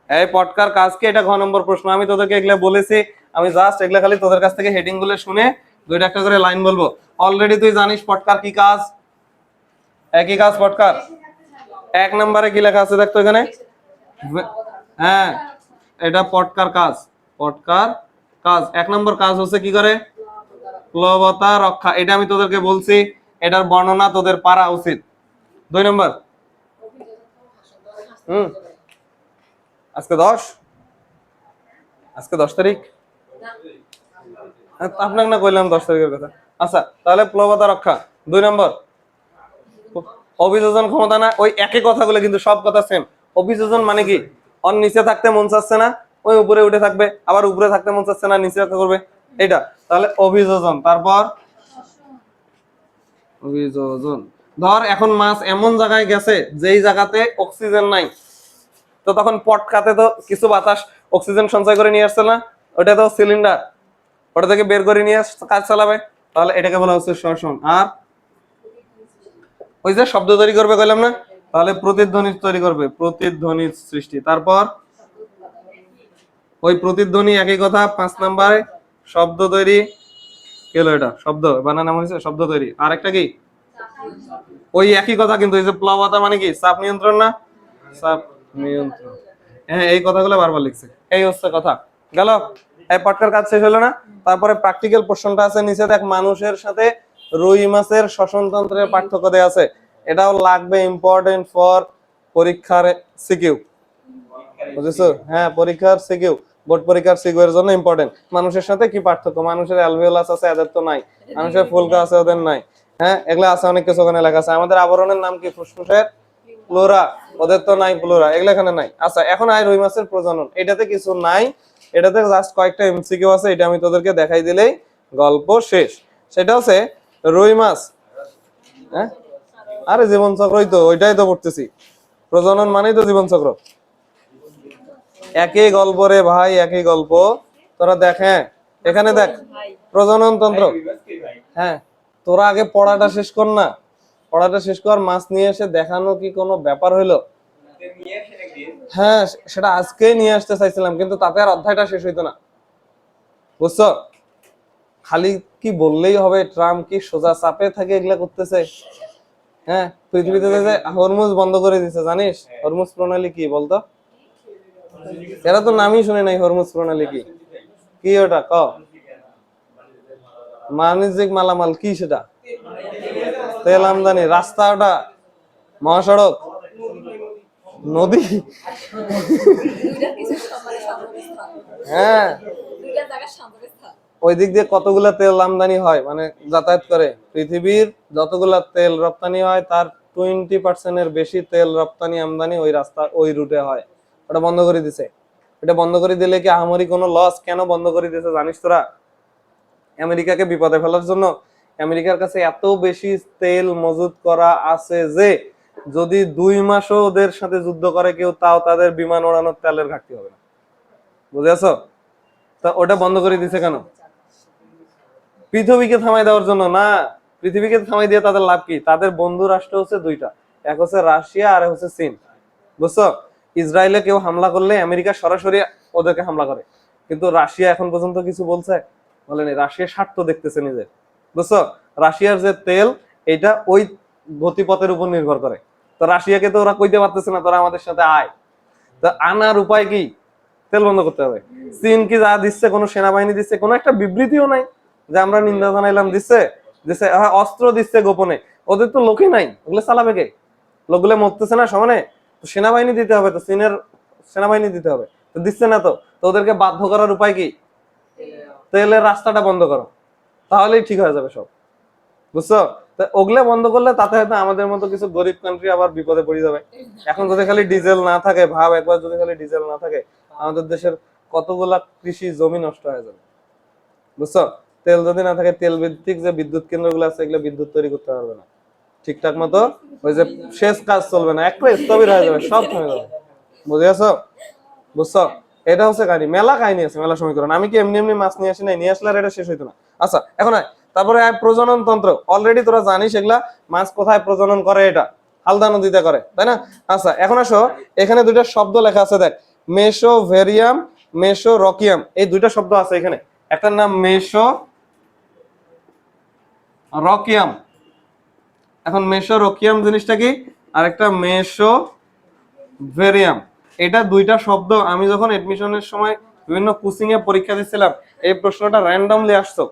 এই পটকার কাজ কি, এটা ঘ নম্বর প্রশ্ন। আমি তোদেরকে এগুলা বলেছি, আমি জাস্ট এগুলা খালি তোদের কাছ থেকে হেডিং গুলো শুনে দুইটা একটা করে লাইন বলবো। অলরেডি তুই জানিস পটকার কি কাজ, একই কাজ পটকার। এক নম্বরে কি লেখা আছে দেখতো এখানে, হ্যাঁ এটা পটকার কাজ। পটকার কাজ এক নম্বর কাজ হচ্ছে কি করে, প্লবতা রক্ষা। এটা আমি তোদেরকে বলছি, এটার বর্ণনা তোদের পারা উচিত। 2 নম্বর, আজকে 10, আজকে 10 তারিখ, আপনাকে না কইলাম 10 তারিখের কথা। আচ্ছা তাহলে প্লবতা রক্ষা 2 নম্বর। অভিযোজন ক্ষমতা না, ওই একই কথাগুলো কিন্তু সব কথা সেম। অভিযোজন মানে কি, অন নিচে থাকতে মন চাচ্ছে না, ওই উপরে উঠে থাকবে, আবার উপরে থাকতে মন চাচ্ছে না, নিচে করবে, এটা তাহলে অভিযোজন। তারপর অভিযোজন, ধর এখন মাছ এমন জায়গায় গেছে যেই জায়গাতে অক্সিজেন নাই, তো তখন পটকাতে তো কিছু বাতাস অক্সিজেন সঞ্চয় করে নিয়ে আসছে না, ওটা তো সিলিন্ডার, ওটা থেকে বের করে নিয়ে কাজ চালাবে, তাহলে এটাকে বলা হচ্ছে শ্বসন। আর ওই যে শব্দ তৈরি করবে কইলাম না, তাহলে প্রতিধ্বনি তৈরি করবে, প্রতিধ্বনির সৃষ্টি। তারপর ওই প্রতিধ্বনি একই কথা 5 নম্বরে শব্দ তৈরি, কি হলো এটা, শব্দ বানান নাম হয়েছে শব্দ তৈরি। আর একটা কি, ওই একই কথা কিন্তু এই যে প্লবতা মানে কি, চাপ নিয়ন্ত্রণ না, চাপ নিয়ন্ত্রণ। হ্যাঁ এই কথাগুলো বারবার লিখছে, এই হচ্ছে কথা। গেল, এই পটকার কাজ শেষ হলো না। তারপরে প্র্যাকটিক্যাল প্রশ্নটা আছে নিচে দেখ, মানুষের সাথে রুই মাছের শ্বসন তন্ত্রের পার্থক্য দেয়া আছে। এটাও লাগবে, ইম্পর্টেন্ট ফর পরীক্ষার সিকিউ, বুঝেছো। হ্যাঁ পরীক্ষার সিকিউ, বোর্ড পরীক্ষার সিকিউ এর জন্য ইম্পর্টেন্ট। মানুষের সাথে কি পার্থক্য, মানুষের অ্যালভিওলাস আছে, এদের তো নাই। মানুষের ফুলকা আছে, ওদের নাই। হ্যাঁ এগুলা আছে, অনেক কিছু ওখানে লেখা আছে। আমাদের আবরণের নাম কি, ফুসফুসের ফ্লোরা, ওদের তো নাই ফ্লোরা, এগুলো এখানে নাই। আচ্ছা এখন আয় রুই মাছের প্রজনন, এটাতে কিছু নাই, এটাতে জাস্ট কয়েকটা এমসিকিউ আছে, এটা আমি তোদেরকে দেখাই দিলেই গল্প শেষ। সেটা হচ্ছে রুই মাছ, হ্যাঁ আরে জীবন চক্রই তো, ওইটাই তো পড়তেছি, প্রজনন মানেই তো জীবন চক্র। একই গল্প রে ভাই, একই গল্প। তোরা দেখ, হ্যাঁ এখানে দেখ প্রজনন তন্ত্র। হ্যাঁ তোরা আগে পড়াটা শেষ কর না, পড়াটা শেষ কর, মাছ নিয়ে এসে দেখানো কি কোনো ব্যাপার হইলো? হ্যাঁ সেটা আজকেই নিয়ে আসতে চাইছিলাম, কিন্তু তাতে আর অধ্যায়টা শেষ হইতো না, বুঝছো। খালি কি বললেই হবে, ট্রাম্প কি সোজা চাপে থাকে এগুলা করতেছে। হ্যাঁ পৃথিবীতে যে হরমুজ বন্ধ করে দিছে, জানিস হরমুজ প্রণালী কি বলতো? এরা তো নামই শুনে নাই, হরমুজ প্রণালী কি, কি ওটা ক, বাণিজ্যিক মালামাল কি সেটা, তেল আমদানি, রাস্তা, ওটা মহাসড়ক, নদী, হ্যাঁ ওই দিক দিয়ে কতগুলা তেল আমদানি হয়, মানে যাতায়াত করে। পৃথিবীর যতগুলা তেল রপ্তানি হয় তার 20% এর বেশি তেল রপ্তানি আমদানি ওই রাস্তা, ওই রুটে হয়, ওটা বন্ধ করে দিছে। এটা বন্ধ করে দিলে কি আহামরি কোনো লস? কেন বন্ধ করে দিয়েছে জানিস তোরা? আমেরিকাকে বিপদে ফেলার জন্য। আমেরিকার কাছে এত বেশি তেল মজুত করা আছে যে যদি 2 মাসও ওদের সাথে যুদ্ধ করে কেউ, তাও তাদের বিমান ওড়ানোর তেলের ঘাটতি হবে না। বুঝেছো? তা ওটা বন্ধ করে দিছে কেন? পৃথিবীকে থামাই দেওয়ার জন্য না। পৃথিবীকে থামাই দিয়ে তাদের লাভ কি? তাদের বন্ধু রাষ্ট্র হচ্ছে দুইটা, এক হচ্ছে রাশিয়া আর হচ্ছে চীন। বুঝছো? ইসরায়েলে কেউ হামলা করলে আমেরিকা সরাসরি ওদেরকে হামলা করে, কিন্তু রাশিয়া এখন পর্যন্ত কিছু বলছে? বলেনি। রাশিয়া স্বার্থ দেখতেছে নিজের। বুঝছো? রাশিয়ার যে তেল, এটা ওই গতিপথের উপর নির্ভর করে। তো রাশিয়াকে তো ওরা কইতে পারতেছে না তোরা আমাদের সাথে আয়। তো আনার উপায় কি? তেল বন্ধ করতে হবে। চীন কি যা দিচ্ছে, কোনো সেনাবাহিনী দিচ্ছে? কোনো একটা বিবৃতিও নাই যে আমরা নিন্দা জানাইলাম। দিচ্ছে? দিচ্ছে। হ্যাঁ, অস্ত্র দিচ্ছে গোপনে। ওদের তো লোকই নাই, ওগুলো চালাবে কে? লোকগুলো মরতেছে না সমানে। তো সেনাবাহিনী দিতে হবে, তো চীনের সেনাবাহিনী দিতে হবে। তো দিচ্ছে না। তো তো ওদেরকে বাধ্য করার উপায় কি? তেলের রাস্তাটা বন্ধ করো, তাহলেই ঠিক হয়ে যাবে সব। বুঝছো? তো ওগুলা বন্ধ করলে তাতে হয়তো আমাদের মতো কিছু গরিব কান্ট্রি আবার বিপদে পড়ে যাবে। এখন যদি খালি ডিজেল না থাকে, ভাব একবার যদি খালি ডিজেল না থাকে, আমাদের দেশের কতগুলা কৃষি জমি নষ্ট হয়ে যাবে। বুঝছো? তেল যদি না থাকে, তেল ভিত্তিক যে বিদ্যুৎ কেন্দ্রগুলো আছে, এগুলো বিদ্যুৎ তৈরি করতে পারবে না ঠিকঠাক মতো। ওই যে শেষ কাজ চলবে না, একটু স্থবির হয়ে যাবে, সব থেমে যাবে। বুঝে আছো? বুঝছো? এটা হচ্ছে কাহিনী। মেলা কাহিনী আছে, মেলা সমীকরণ। আমি কি এমনি এমনি মাছ নিয়ে আসি নাই? নিয়ে আসলে আর এটা শেষ হইতো না। আচ্ছা, এখন আয়। তারপরে প্রজনন তন্ত্র অলরেডি তোরা জানিস এগুলা। মাছ কোথায় প্রজনন করে? এটা হালদা নদীতে করে, তাই না? আচ্ছা, এখন আসো, এখানে দুইটা শব্দ লেখা আছে, দেখ। মেসোভেরিয়াম, মেসোরকিয়াম, এই দুইটা শব্দ আছে এখানে। একটার নাম মেসোরকিয়াম। এখন মেসোরকিয়াম জিনিসটা কি? আর একটা মেসোভেরিয়াম। এটা দুইটা শব্দ আমি যখন এডমিশনের সময় বিভিন্ন কোচিং এ পরীক্ষা দিচ্ছিলাম, এই প্রশ্নটা র্যান্ডমলি আসতো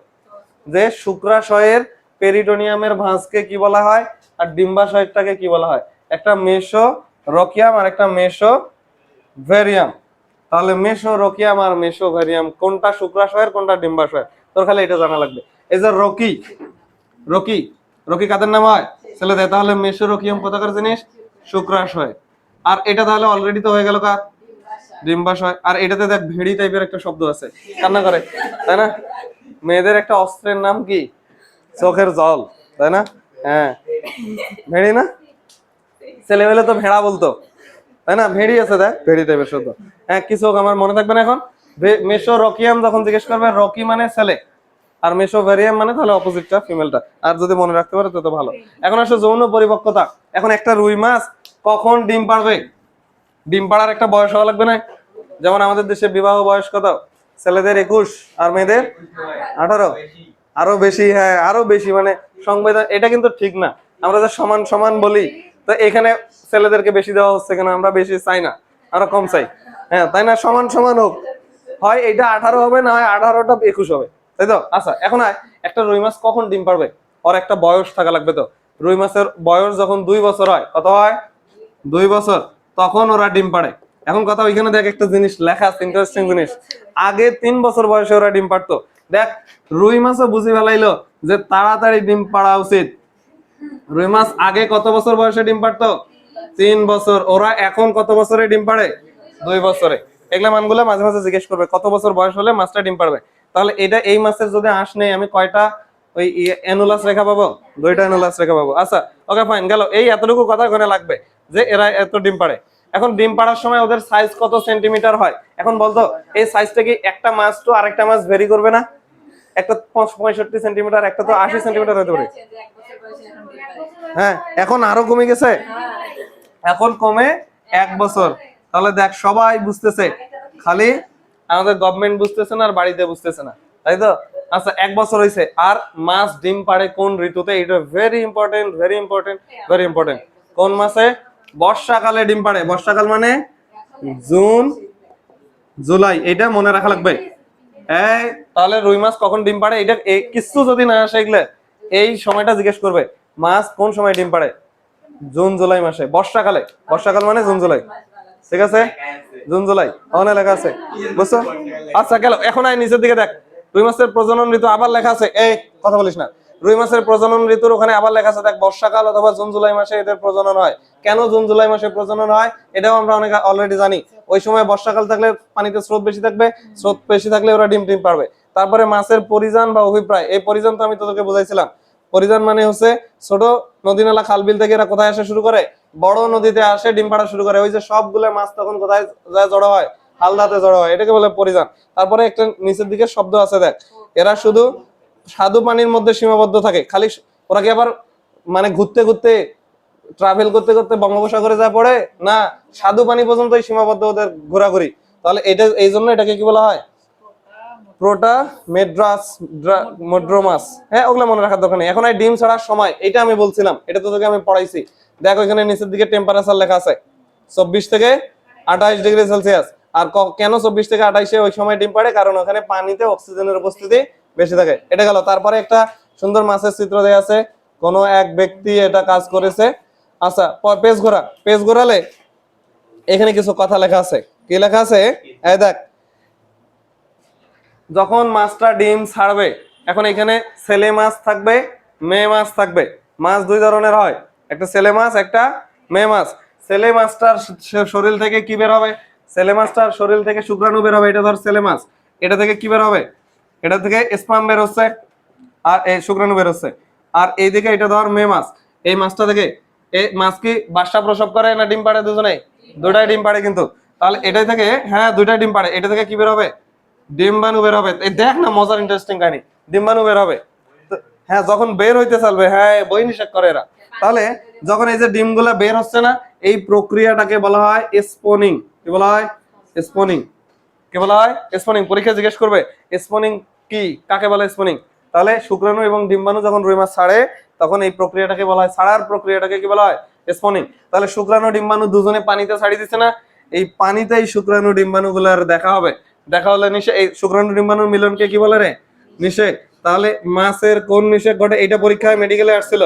যে শুক্রাশয়ের পেরিটোনিয়ামের ভাঁজকে কি বলা হয় আর ডিম্বাশয়টাকে কি বলা হয়। একটা মেসোরকিয়াম আর একটা মেসোভেরিয়াম। তাহলে মেসোরকিয়াম আর মেসোভেরিয়াম কোনটা শুক্রাশয়ের, কোনটা ডিম্বাশয়ের? তোর খালি এটা জানা লাগবে। এই যে রকি, রকি, রকি কাদের নাম হয়? ছেলেদের। তাহলে মেসোরকিয়াম কোথাকার জিনিস? শুক্রাশয়। আর এটা তাহলে অলরেডি তো হয়ে গেল কার? ডিম্বাশয়। আর এটাতে দেখ ভেড়ি টাইপের একটা শব্দ আছে, কান্না করে, তাই না? মেয়েদের একটা অস্ত্রের নাম কি? চোখের জল, তাই না? হ্যাঁ, ভেড়ি না? ছেলেবেলে তো ভেড়া বলতো, তাই না? ভেড়ি আছে, দেখ ভেড়ি টাইপের শব্দ। হ্যাঁ, কিছু হোক, আমার মনে থাকবে না এখন। মেসোরকিয়াম যখন জিজ্ঞেস করবে, রকি মানে ছেলে, আর মেসোভেরিয়াম মানে তাহলে অপোজিটটা, ফিমেলটা। আর যদি মনে রাখতে পারে তো ভালো। এখন আসলে যৌন পরিপক্কতা। এখন একটা রুই মাছ কখন ডিম পারবে? ডিম পাড়ার একটা বয়স হওয়া লাগবে না? যেমন আমাদের দেশে বিবাহ বয়স কত? ছেলেদের 21 আর মেয়েদের 18। আরো বেশি, হ্যাঁ আরো বেশি। মানে সংবিধান এটা কিন্তু ঠিক না। আমরা যে সমান সমান বলি, তো এখানে ছেলেদেরকে বেশি দেওয়া হচ্ছে কেন? আমরা বেশি চাই না, আরো কম চাই। হ্যাঁ, তাই না? সমান সমান হোক। হয় এটা 18 হবে, না হয় 18টা 21 হবে, তাই তো? আচ্ছা, এখন একটা রুই মাছ কখন ডিম পারবে? ওর একটা বয়স থাকা লাগবে। তো রুই মাছের বয়স যখন 2 বছর হয়, কত হয়? 2 বছর, তখন ওরা ডিম পাড়ে। এখন কথা, ওইখানে দেখ একটা জিনিস লেখা আছে, ইন্টারেস্টিং জিনিস। আগে 3 বছর বয়সে ওরা ডিম পারতো। দেখ, রুই মাছও বুঝি ফেলাইলো যে তাড়াতাড়ি ডিম পাড়া উচিত। রুই মাছ আগে কত বছর বয়সে ডিম পারতো? 3 বছর। ওরা এখন কত বছরে ডিম পাড়ে? 2 বছরে। এগুলা মানগুলো মাঝে মাঝে জিজ্ঞেস করবে কত বছর বয়স হলে মাছটা ডিম পারবে। তাহলে এটা, এই মাছের যদি আঁশ নেই, আমি কয়টা ওই অ্যানুলাস রেখা পাবো? 2টা অ্যানুলাস রেখা পাবো। আচ্ছা, ওকে ফাইন, গেল। এই এতটুকু কথা ওখানে লাগবে যে এরা এত ডিম পাড়ে। এখন ডিম পাড়ার সময় ওদের সাইজ কত সেন্টিমিটার হয়? এখন বলতো, এই সাইজটা কি একটা মাছ তো আরেকটা মাছ ভেরি করবে না? একটা 65 সেন্টিমিটার, একটা তো 80 সেন্টিমিটার হতে পারে। হ্যাঁ, এখন আরো কমে গেছে, এখন কমে 1 বছর। তাহলে দেখ, সবাই বুঝতেছে, খালি আমাদের গভর্নমেন্ট বুঝতেছে না আর বাড়িতে বুঝতেছে না, তাই তো? আচ্ছা, 1 বছর হয়েছে। আর মাছ ডিম পাড়ে কোন ঋতুতে? এটা very important, very important, very important. কোন মাসে? বর্ষাকালে ডিম পাড়ে। বর্ষাকাল মানে জুন, জুলাই, এটা মনে রাখা লাগবে। এই তাহলে রুই মাছ কখন ডিম পাড়ে? এটা কিছু যদি না আসে এগুলো, এই সময়টা জিজ্ঞেস করবে, মাছ কোন সময় ডিম পাড়ে? জুন জুলাই মাসে, বর্ষাকালে। বর্ষাকাল মানে জুন জুলাই, ঠিক আছে? জুন জুলাই ওখানে লেখা আছে, বুঝছো? আচ্ছা, গেল। এখন নিচের দিকে দেখ, রুই মাছের প্রজনন ঋতু আবার লেখা আছে। এই কথা বলিস না। রুই মাছের প্রজনন ঋতুর ওখানে আবার লেখা আছে, দেখ, বর্ষাকাল অথবা জুন জুলাই মাসে এদের প্রজনন হয়। কেন জুন জুলাই মাসে প্রজনন হয় এটাও আমরা অনেক অলরেডি জানি। ওই সময় বর্ষাকাল থাকলে পানিতে স্রোত বেশি থাকবে, স্রোত বেশি থাকলে ওরা ডিম পারবে। তারপরে মাছের পরিযান বা অভিপ্রায়, এই পরিযান তো আমি তোদেরকে বুঝাইছিলাম। পরিযান মানে হচ্ছে ছোট নদী নালা খাল বিল থেকে এরা কোথায় আসা শুরু করে, বড় নদীতে আসে ডিম পাড়া শুরু করে। ওই যে সবগুলো মাছ তখন কোথায় যায় জড়ো হয়, হালদাতে জড়ো হয়, এটাকে বলে পরিযান। তারপরে একটা নিচের দিকে শব্দ আছে দেখ, এরা শুধু স্বাদু পানির মধ্যে সীমাবদ্ধ থাকে। খালি ওরা কি আবার মানে ঘুরতে ঘুরতে ট্রাভেল করতে করতে বঙ্গোপসাগরে যা পড়ে না, স্বাদু পানি পর্যন্তই সীমাবদ্ধ ওদের ঘোরাঘুরি। তাহলে এটা এই জন্য এটাকে কি বলা হয়, প্রোটা মেড্রাস মোড্রোমাস। হ্যাঁ, ওগুলো মনে রাখার দরকার নেই। এখন এই ডিম ছাড়ার সময় এটা আমি বলছিলাম, এটা তোদেরকে আমি পড়াইছি। দেখো এখানে নিচের দিকে টেম্পারেচার লেখা আছে 24 থেকে 28 ডিগ্রি সেলসিয়াস। আর কেন 24 থেকে 28-এ ওই সময় ডিম পাড়ে, কারণ ওখানে পানিতে অক্সিজেনের উপস্থিতি বেশি থাকে। এটা গেল। তারপরে একটা সুন্দর মাছের চিত্র দেয়া আছে, কোন এক ব্যক্তি এটা কাজ করেছে। আচ্ছা, পেজ ঘোরালে এখানে কিছু কথা লেখা আছে। কি লেখা আছে এই দেখ, যখন মাছটা ডিম ছাড়বে, এখন এখানে ছেলে মাছ থাকবে, মেয়ে মাছ থাকবে। মাছ দুই ধরনের হয়, একটা ছেলে মাছ, একটা মেয়ে মাছ। ছেলে মাছটার শরীর থেকে কি বের হবে, ছেলে মাছটার শরীর থেকে শুক্রাণু বের হবে। এটা ধর ছেলে মাছ, এটা থেকে কি বের হবে, এটা থেকে স্পাম বের হচ্ছে, আর এই শুক্রাণু বের হচ্ছে। আর এইদিকে এটা ধর মেয়ে মাছ, এই মাছটা থেকে, এই মাছ কি বাচ্চা প্রসব করে না ডিম পাড়ে? দুজনেই, দুটাই ডিম পাড়ে কিন্তু। তাহলে এটাই থেকে, হ্যাঁ দুটাই ডিম পাড়ে, এটা থেকে কি বের হবে, ডিম্বাণু বের হবে। এই দেখ না মজার ইন্টারেস্টিং কাহিনী, ডিম্বাণু বের হবে। হ্যাঁ, যখন বের হইতে চলবে, হ্যাঁ বই নিষেধ করে এরা। তাহলে যখন এই যে ডিমগুলা বের হচ্ছে না, এই প্রক্রিয়াটাকে বলা হয় স্পনিং। কি বলা হয়, স্পনিং। কি বলা হয়, স্পনিং। পরীক্ষা জিজ্ঞেস করবে স্পনিং কি, কাকে বলে স্পনিং। তাহলে শুক্রাণু এবং ডিম্বাণু যখন রুই মাছ ছাড়ে, তখন এই প্রক্রিয়াটাকে বলা হয়, ছাড়ার প্রক্রিয়াটাকে কি বলা হয়, স্পনিং। তাহলে শুক্রাণু ডিম্বাণু দুজনে পানিতে ছাড়ি দিচ্ছে না, এই পানিতেই শুক্রাণু ডিম্বাণু গুলার দেখা হবে। দেখা হলে নিষেক, এই শুক্রাণু ডিম্বাণুর মিলনকে কি বলে রে, নিষেক। তাহলে মাছের কোন নিষেক ঘটে, এটা পরীক্ষায় মেডিকেলে আসছিল।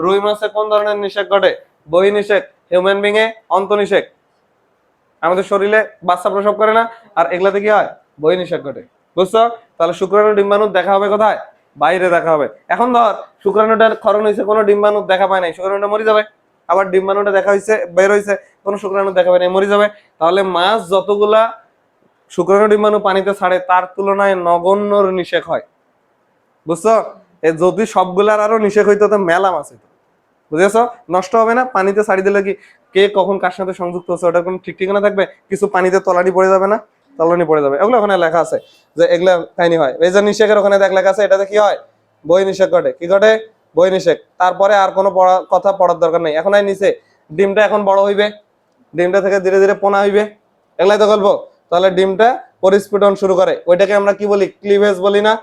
রুই মাছে কোন ধরনের নিষেক ঘটে, বহি নিষেক। হিউম্যান বিং এ অন্ত নিষেক, আমাদের শরীরে বাচ্চা প্রসব করে না, আর এগুলাতে কি হয়, বহি নিষেক ঘটে। বুঝছো? তাহলে শুক্রাণু ডিম্বাণু দেখা হবে কোথায়, বাইরে দেখা হবে। এখন ধর শুক্রাণুটার ক্ষরণ হয়েছে, কোনো ডিম্বাণু দেখা পায় নাই, শুক্রাণুটা মরে যাবে। আবার ডিম্বাণুটা দেখা হয়েছে, বের হয়েছে, কোনো শুক্রাণু দেখা পায় নাই, মরে যাবে। তাহলে মাছ যতগুলা শুক্রাণু ডিম্বাণু পানিতে ছাড়ে, তার তুলনায় নগণ্যর নিষেক হয়। বুঝছো? যদি সবগুলার আরো নিষেক হইতো তো মেলা মাছ হইতো। বুঝেছ? নষ্ট হবে না, পানিতে ছাড়ি দিলে কি কে কখন কার সাথে সংযুক্ত হচ্ছে ওটার কোনো ঠিক ঠিকানা থাকবে? কিছু পানিতে তলানি পড়ে যাবে না, তলানি পড়ে যাবে। এগুলো ওখানে লেখা আছে যে এগুলা কাহিনী হয়। এই যে নিষেকের ওখানে দেখ লেখা আছে, এটাতে কি হয়, বই নিষেক ঘটে। কি ঘটে, বই নিষেক। তারপরে আর কোনো কথা পড়ার দরকার নেই। এখন এই নিচে ডিমটা এখন বড় হইবে, ডিমটা থেকে ধীরে ধীরে পোনা হইবে, এগুলাই তো গল্প। তাহলে ডিমটা পরিস্ফুটন শুরু করে, ওইটাকে আমরা কি বলি, ক্লিভেজ বলি না?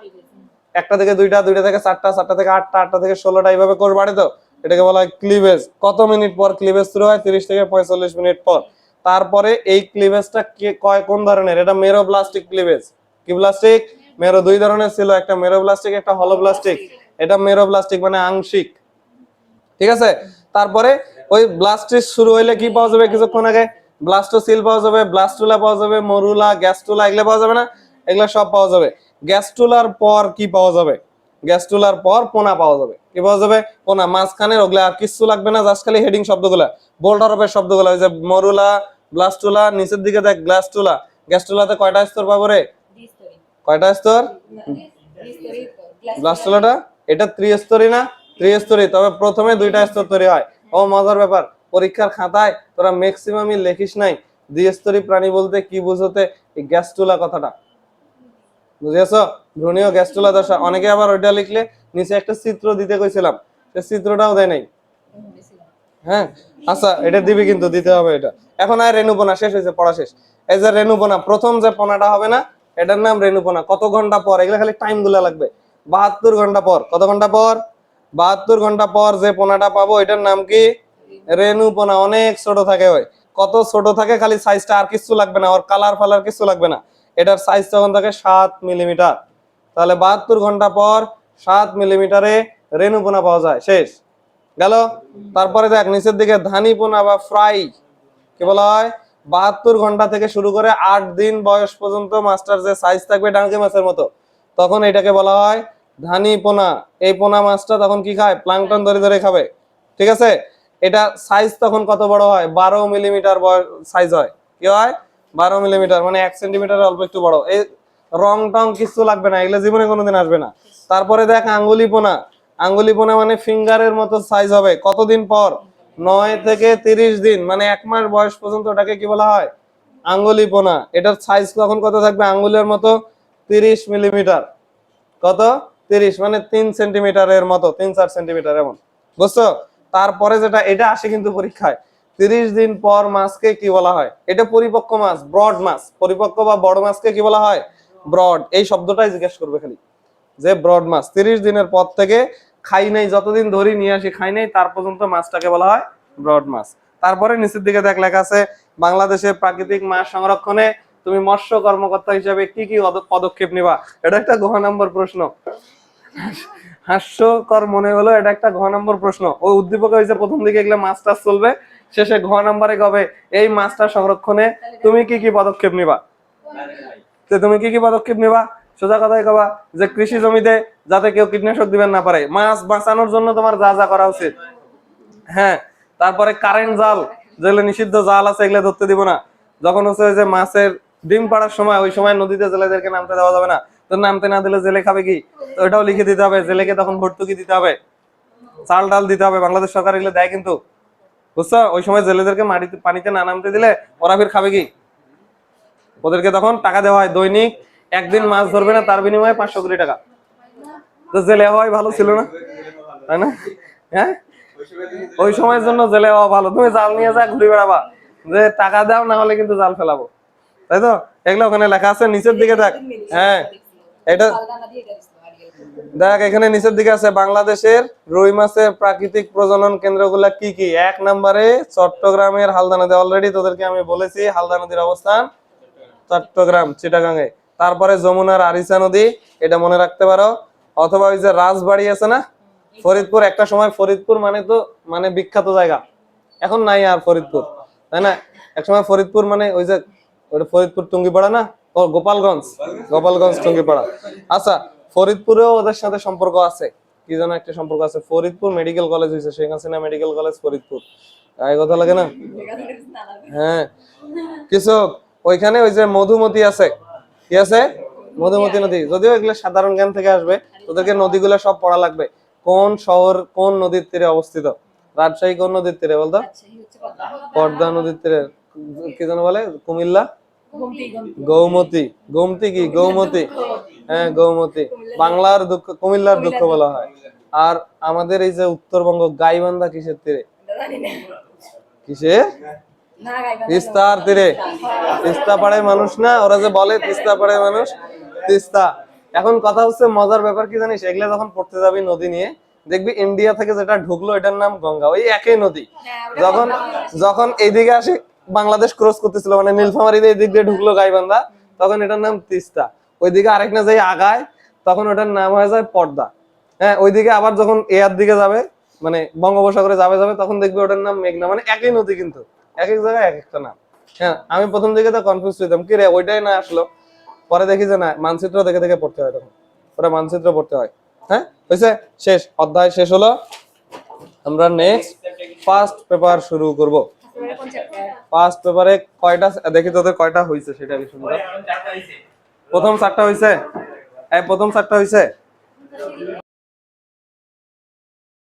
একটা থেকে দুইটা, দুইটা থেকে চারটা, চারটা থেকে আটটা, আটটা থেকে 16টা, এইভাবে কোষ বাড়ে। তো এটাকে বলা হয় ক্লিভেজ। কত মিনিট পর ক্লিভেজ শুরু হয়, 30 থেকে 45 মিনিট পর। তারপরে এই ক্লিভেজটা কোন ধরনের, এটা মেরোব্লাস্টিক ক্লিভেজ। কি ব্লাস্টিক, মেরো। দুই ধরনের ছিল, একটা মেরোব্লাস্টিক, একটা হলোব্লাস্টিক। এটা মেরোব্লাস্টিক মানে আংশিক, ঠিক আছে। তারপরে ওই ব্লাস্টিস শুরু হইলে কি পাওয়া যাবে, কিছুক্ষণ আগে ব্লাস্টোসিল পাওয়া যাবে, ব্লাস্টুলা পাওয়া যাবে, মরুলা, গ্যাস্টুলা, এগুলো পাওয়া যাবে না, এগুলো সব পাওয়া যাবে। গ্যাস্টুলার পর কি পাওয়া যাবে, গ্যাস্টুলার পর পোনা পাওয়া যাবে। কি পাওয়া যাবে, পোনা। মাঝখানে ওগুলা আর কিছু লাগবে না, জাস্ট খালি হেডিং শব্দগুলা, বোল্ড হরফের শব্দগুলা। ওই যে মরুলা, ব্লাস্টুলা, নিচের দিকে দেখ গ্যাস্টুলা। গ্যাস্টুলাতে কয়টা স্তর পাবো রে, কয়টা স্তর, ব্লাস্টুলাটা এটা ত্রিস্তরী না, ত্রিস্তরী। তবে প্রথমে দুইটা স্তর তৈরি হয়। ও মজার ব্যাপার, পরীক্ষার খাতায় তোরা ম্যাক্সিমামই লেখিস নাই দ্বিস্তরী প্রাণী বলতে কি বুঝতে, এই গ্যাস্টুলা কথাটা বুঝেছো, ভ্রূণীয় গ্যাস্টুলা দশা। অনেকে আবার ওইটা লিখলে নিচে একটা চিত্র দিতে কইছিলাম, সে চিত্রটাও দেয় নাই। হ্যাঁ, আচ্ছা এটা দিবি, কিন্তু দিতে হবে এটা। এখন আর রেণুপোনা শেষ হয়েছে, পড়া শেষ। এই যে রেণুপোনা, প্রথম যে পোনাটা হবে না, এটার নাম রেণুপোনা। কত ঘন্টা পর, এগুলো খালি টাইম গুলা লাগবে। 72 ঘন্টা পর। কত ঘন্টা পর, 72 ঘন্টা পর যে পোনাটা পাবো, এটার নাম কি, রেণুপোনা। অনেক ছোট থাকে, ওই কত ছোট থাকে, খালি সাইজটা, আর কিছু লাগবে না, ওর কালার ফালার কিছু লাগবে না। এটার সাইজ তখন থাকে 7 মিলিমিটার। তাহলে 72 ঘন্টা পর 7 মিলিমিটারে রেণুপোনা পাওয়া যায়, শেষ গেল। তারপরে দেখ নিচের দিকে ধানি পোনা বা ফ্রাই। কি বলা হয়, 72 ঘন্টা থেকে শুরু করে 8 দিন বয়স পর্যন্ত মাছটার যে সাইজ থাকবে ডাঙ্গি মাছের মতো, তখন এটাকে বলা হয় ধানি পোনা। এই পোনা মাছটা তখন কি খায়, প্লাঙ্কটন ধরে ধরে খাবে, ঠিক আছে। এটা সাইজ তখন কত বড় হয়, 12 মিলিমিটার সাইজ হয়। কি হয়, 12 মিলিমিটার, মানে 1 সেন্টিমিটার অল্প একটু বড়। এই রং টং কিছু লাগবে না, এগুলো জীবনে কোনোদিন আসবে না। তারপরে দেখ আঙ্গুলি পোনা, আঙ্গুলি পোনা মানে ফিঙ্গারের মতো সাইজ হবে কতদিন পর? 9 থেকে 30 দিন, মানে 1 মাস বয়স পর্যন্ত ওটাকে কি বলা হয়? আঙ্গুলি পোনা। এটার সাইজ তখন কত থাকবে? আঙ্গুলের মতো 30 মিলিমিটার। কত? 30, মানে 3 সেন্টিমিটারের মতো, 3-4 সেন্টিমিটার এমন, বুঝছো? তারপরে যেটা এটা আসে কিন্তু পরীক্ষায়, 30 দিন পর মাছকে কি বলা হয়? এটা পরিপক্ক মাছ, ব্রড মাছ। পরিপক্ক বা বড় মাছকে কি বলা হয়? ব্রড। এই শব্দটাই জিজ্ঞেস করবে খালি, যে ব্রড মাছ 30 দিনের পর থেকে খাই নাই, যতদিন ধরি নিয়ে আসি খাই নাই, তার পর্যন্ত মাছটাকে বলা হয় ব্রড মাছ। তারপরে নিচের দিকে দেখ লেখা আছে, বাংলাদেশের প্রাকৃতিক মাছ সংরক্ষণে তুমি মৎস্য কর্মকর্তা হিসেবে কি কি পদক্ষেপ নিবা? এটা একটা ঘ নম্বর প্রশ্ন। হাস্যকর মনে হলো, এটা একটা ঘ নম্বর প্রশ্ন। ওই উদ্দীপক হয়েছে প্রথম দিকে এগুলো মাছ টাছ চলবে, শেষে ঘ নম্বরে কবে এই মাছটা সংরক্ষণে তুমি কি কি পদক্ষেপ নিবা। তো তুমি কি কি পদক্ষেপ নিবা? সোজা কথাই কবা যে কৃষি জমিতে যাতে কেউ কীটনাশক দিবেন না পারে, মাছ বাঁচানোর জন্য তোমার যা যা করা উচিত। হ্যাঁ, তারপরে কারেন্ট জাল, যেগুলো নিষিদ্ধ জাল আছে এগুলো ধরতে দিব না। যখন হচ্ছে ওই যে মাছের ডিম পাড়ার সময়, ওই সময় নদীতে জেলেদেরকে নামতে দেওয়া যাবে না। তো নামতে না দিলে জেলে খাবে কি? তো ওটাও লিখে দিতে হবে, জেলেকে তখন ভর্তুকি দিতে হবে, চাল ডাল দিতে হবে। বাংলাদেশ সরকার এগুলো দেয় কিন্তু, বুঝছো? ওই সময় জেলেদেরকে মাটিতে পানিতে না নামতে দিলে ওরা ফির খাবে কি? ওদেরকে তখন টাকা দেওয়া হয়, দৈনিক একদিন মাছ ধরবে না, তার বিনিময়ে 500 কোটি টাকা। তো জেলে হওয়াই ভালো ছিল না, তাই না? হ্যাঁ, ওই সময়ের জন্য জেলে হওয়া ভালো। তুমি জাল নিয়ে যা ঘুরে বেড়াবা, যে টাকা দাও না হলে কিন্তু জাল ফেলাবো, তাই তো? এগুলো ওখানে লেখা আছে নিচের দিকে দেখ। হ্যাঁ, এটা দেখ এখানে নিচের দিকে আছে, বাংলাদেশের রুই মাছের প্রাকৃতিক প্রজনন কেন্দ্রগুলা কি কি। 1 নম্বরে চট্টগ্রামের হালদা নদী, অলরেডি তোদেরকে আমি বলেছি হালদা নদীর অবস্থান চট্টগ্রাম, চিটাগাঙে। তারপরে যমুনার আরিসা নদী, এটা মনে রাখতে পারো। অথবা ওই যে রাজবাড়ি আছে না ফরিদপুর, একটা সময় ফরিদপুর মানে তো মানে বিখ্যাত জায়গা, এখন নাই আর ফরিদপুর, তাই না? এক সময় ফরিদপুর মানে ওই যে ওটা ফরিদপুর টুঙ্গিপাড়া না, ও গোপালগঞ্জ, গোপালগঞ্জ টুঙ্গিপাড়া। আচ্ছা, ফরিদপুরেও ওদের সাথে সম্পর্ক আছে, কি যেন একটা সম্পর্ক আছে। ফরিদপুর মেডিকেল কলেজ হয়েছে, শেখ হাসিনা মেডিকেল কলেজ ফরিদপুর, এই কথা লাগে না? হ্যাঁ, কিছু ওইখানে ওই যে মধুমতি আছে, কি আছে? মধুমতি নদী। যদিও এগুলো সাধারণ জ্ঞান থেকে আসবে, তোদেরকে নদীগুলো সব পড়া লাগবে। কোন শহর কোন নদীর তীরে অবস্থিত? রাজশাহী কোন নদীর তীরে বলতো? পদ্মা নদীর তীরে। কি যেন বলে? কুমিল্লা গৌমতী। গোমতী কি? গৌমতী। হ্যাঁ, গৌমতী। বাংলার দুঃখ কুমিল্লার দুঃখ বলা হয়। আর আমাদের এই যে উত্তরবঙ্গ, গাইবান্ধা কিসের তীরে? কিসে? তিস্তার তীরে। তিস্তা পাড়ায় মানুষ না, ওরা যে বলে তিস্তা পাড়ায় মানুষ, তিস্তা। এখন কথা হচ্ছে মজার ব্যাপার কি জানিস, এগুলা যখন পড়তে যাবি নদী নিয়ে, দেখবি ইন্ডিয়া থেকে যেটা ঢুকলো এটার নাম গঙ্গা, ওই একই নদী। যখন যখন এইদিকে আসে বাংলাদেশ ক্রস করতেছিল, মানে নীলফামারী দিয়ে এদিক দিয়ে ঢুকলো গাইবান্ধা, তখন এটার নাম তিস্তা। ওইদিকে আরেক না যাই আগায়, তখন ওটার নাম হয়ে যায় পদ্মা। হ্যাঁ, ওইদিকে আবার যখন এয়ার দিকে যাবে, মানে বঙ্গোপসাগরে যাবে যাবে, তখন দেখবি ওটার নাম মেঘনা। মানে একই নদী কিন্তু এক এক জায়গায় এক একটা নাম। হ্যাঁ, আমি প্রথম দিকে তো কনফিউজ হইতাম, কি রে ওইটাই না আসলো। পরে দেখি যে না, মানচিত্র দেখে দেখে পড়তে হয়, তখন ওরা মানচিত্র পড়তে হয়। হ্যাঁ, হয়েছে, শেষ অধ্যায় শেষ হলো। আমরা নেক্সট ফার্স্ট পেপার শুরু করব। ফার্স্ট পেপারে কয়টা দেখি তোদের কয়টা হয়েছে সেটা কি শুনবো। প্রথম 4টা হয়েছে, এই প্রথম 4টা হয়েছে।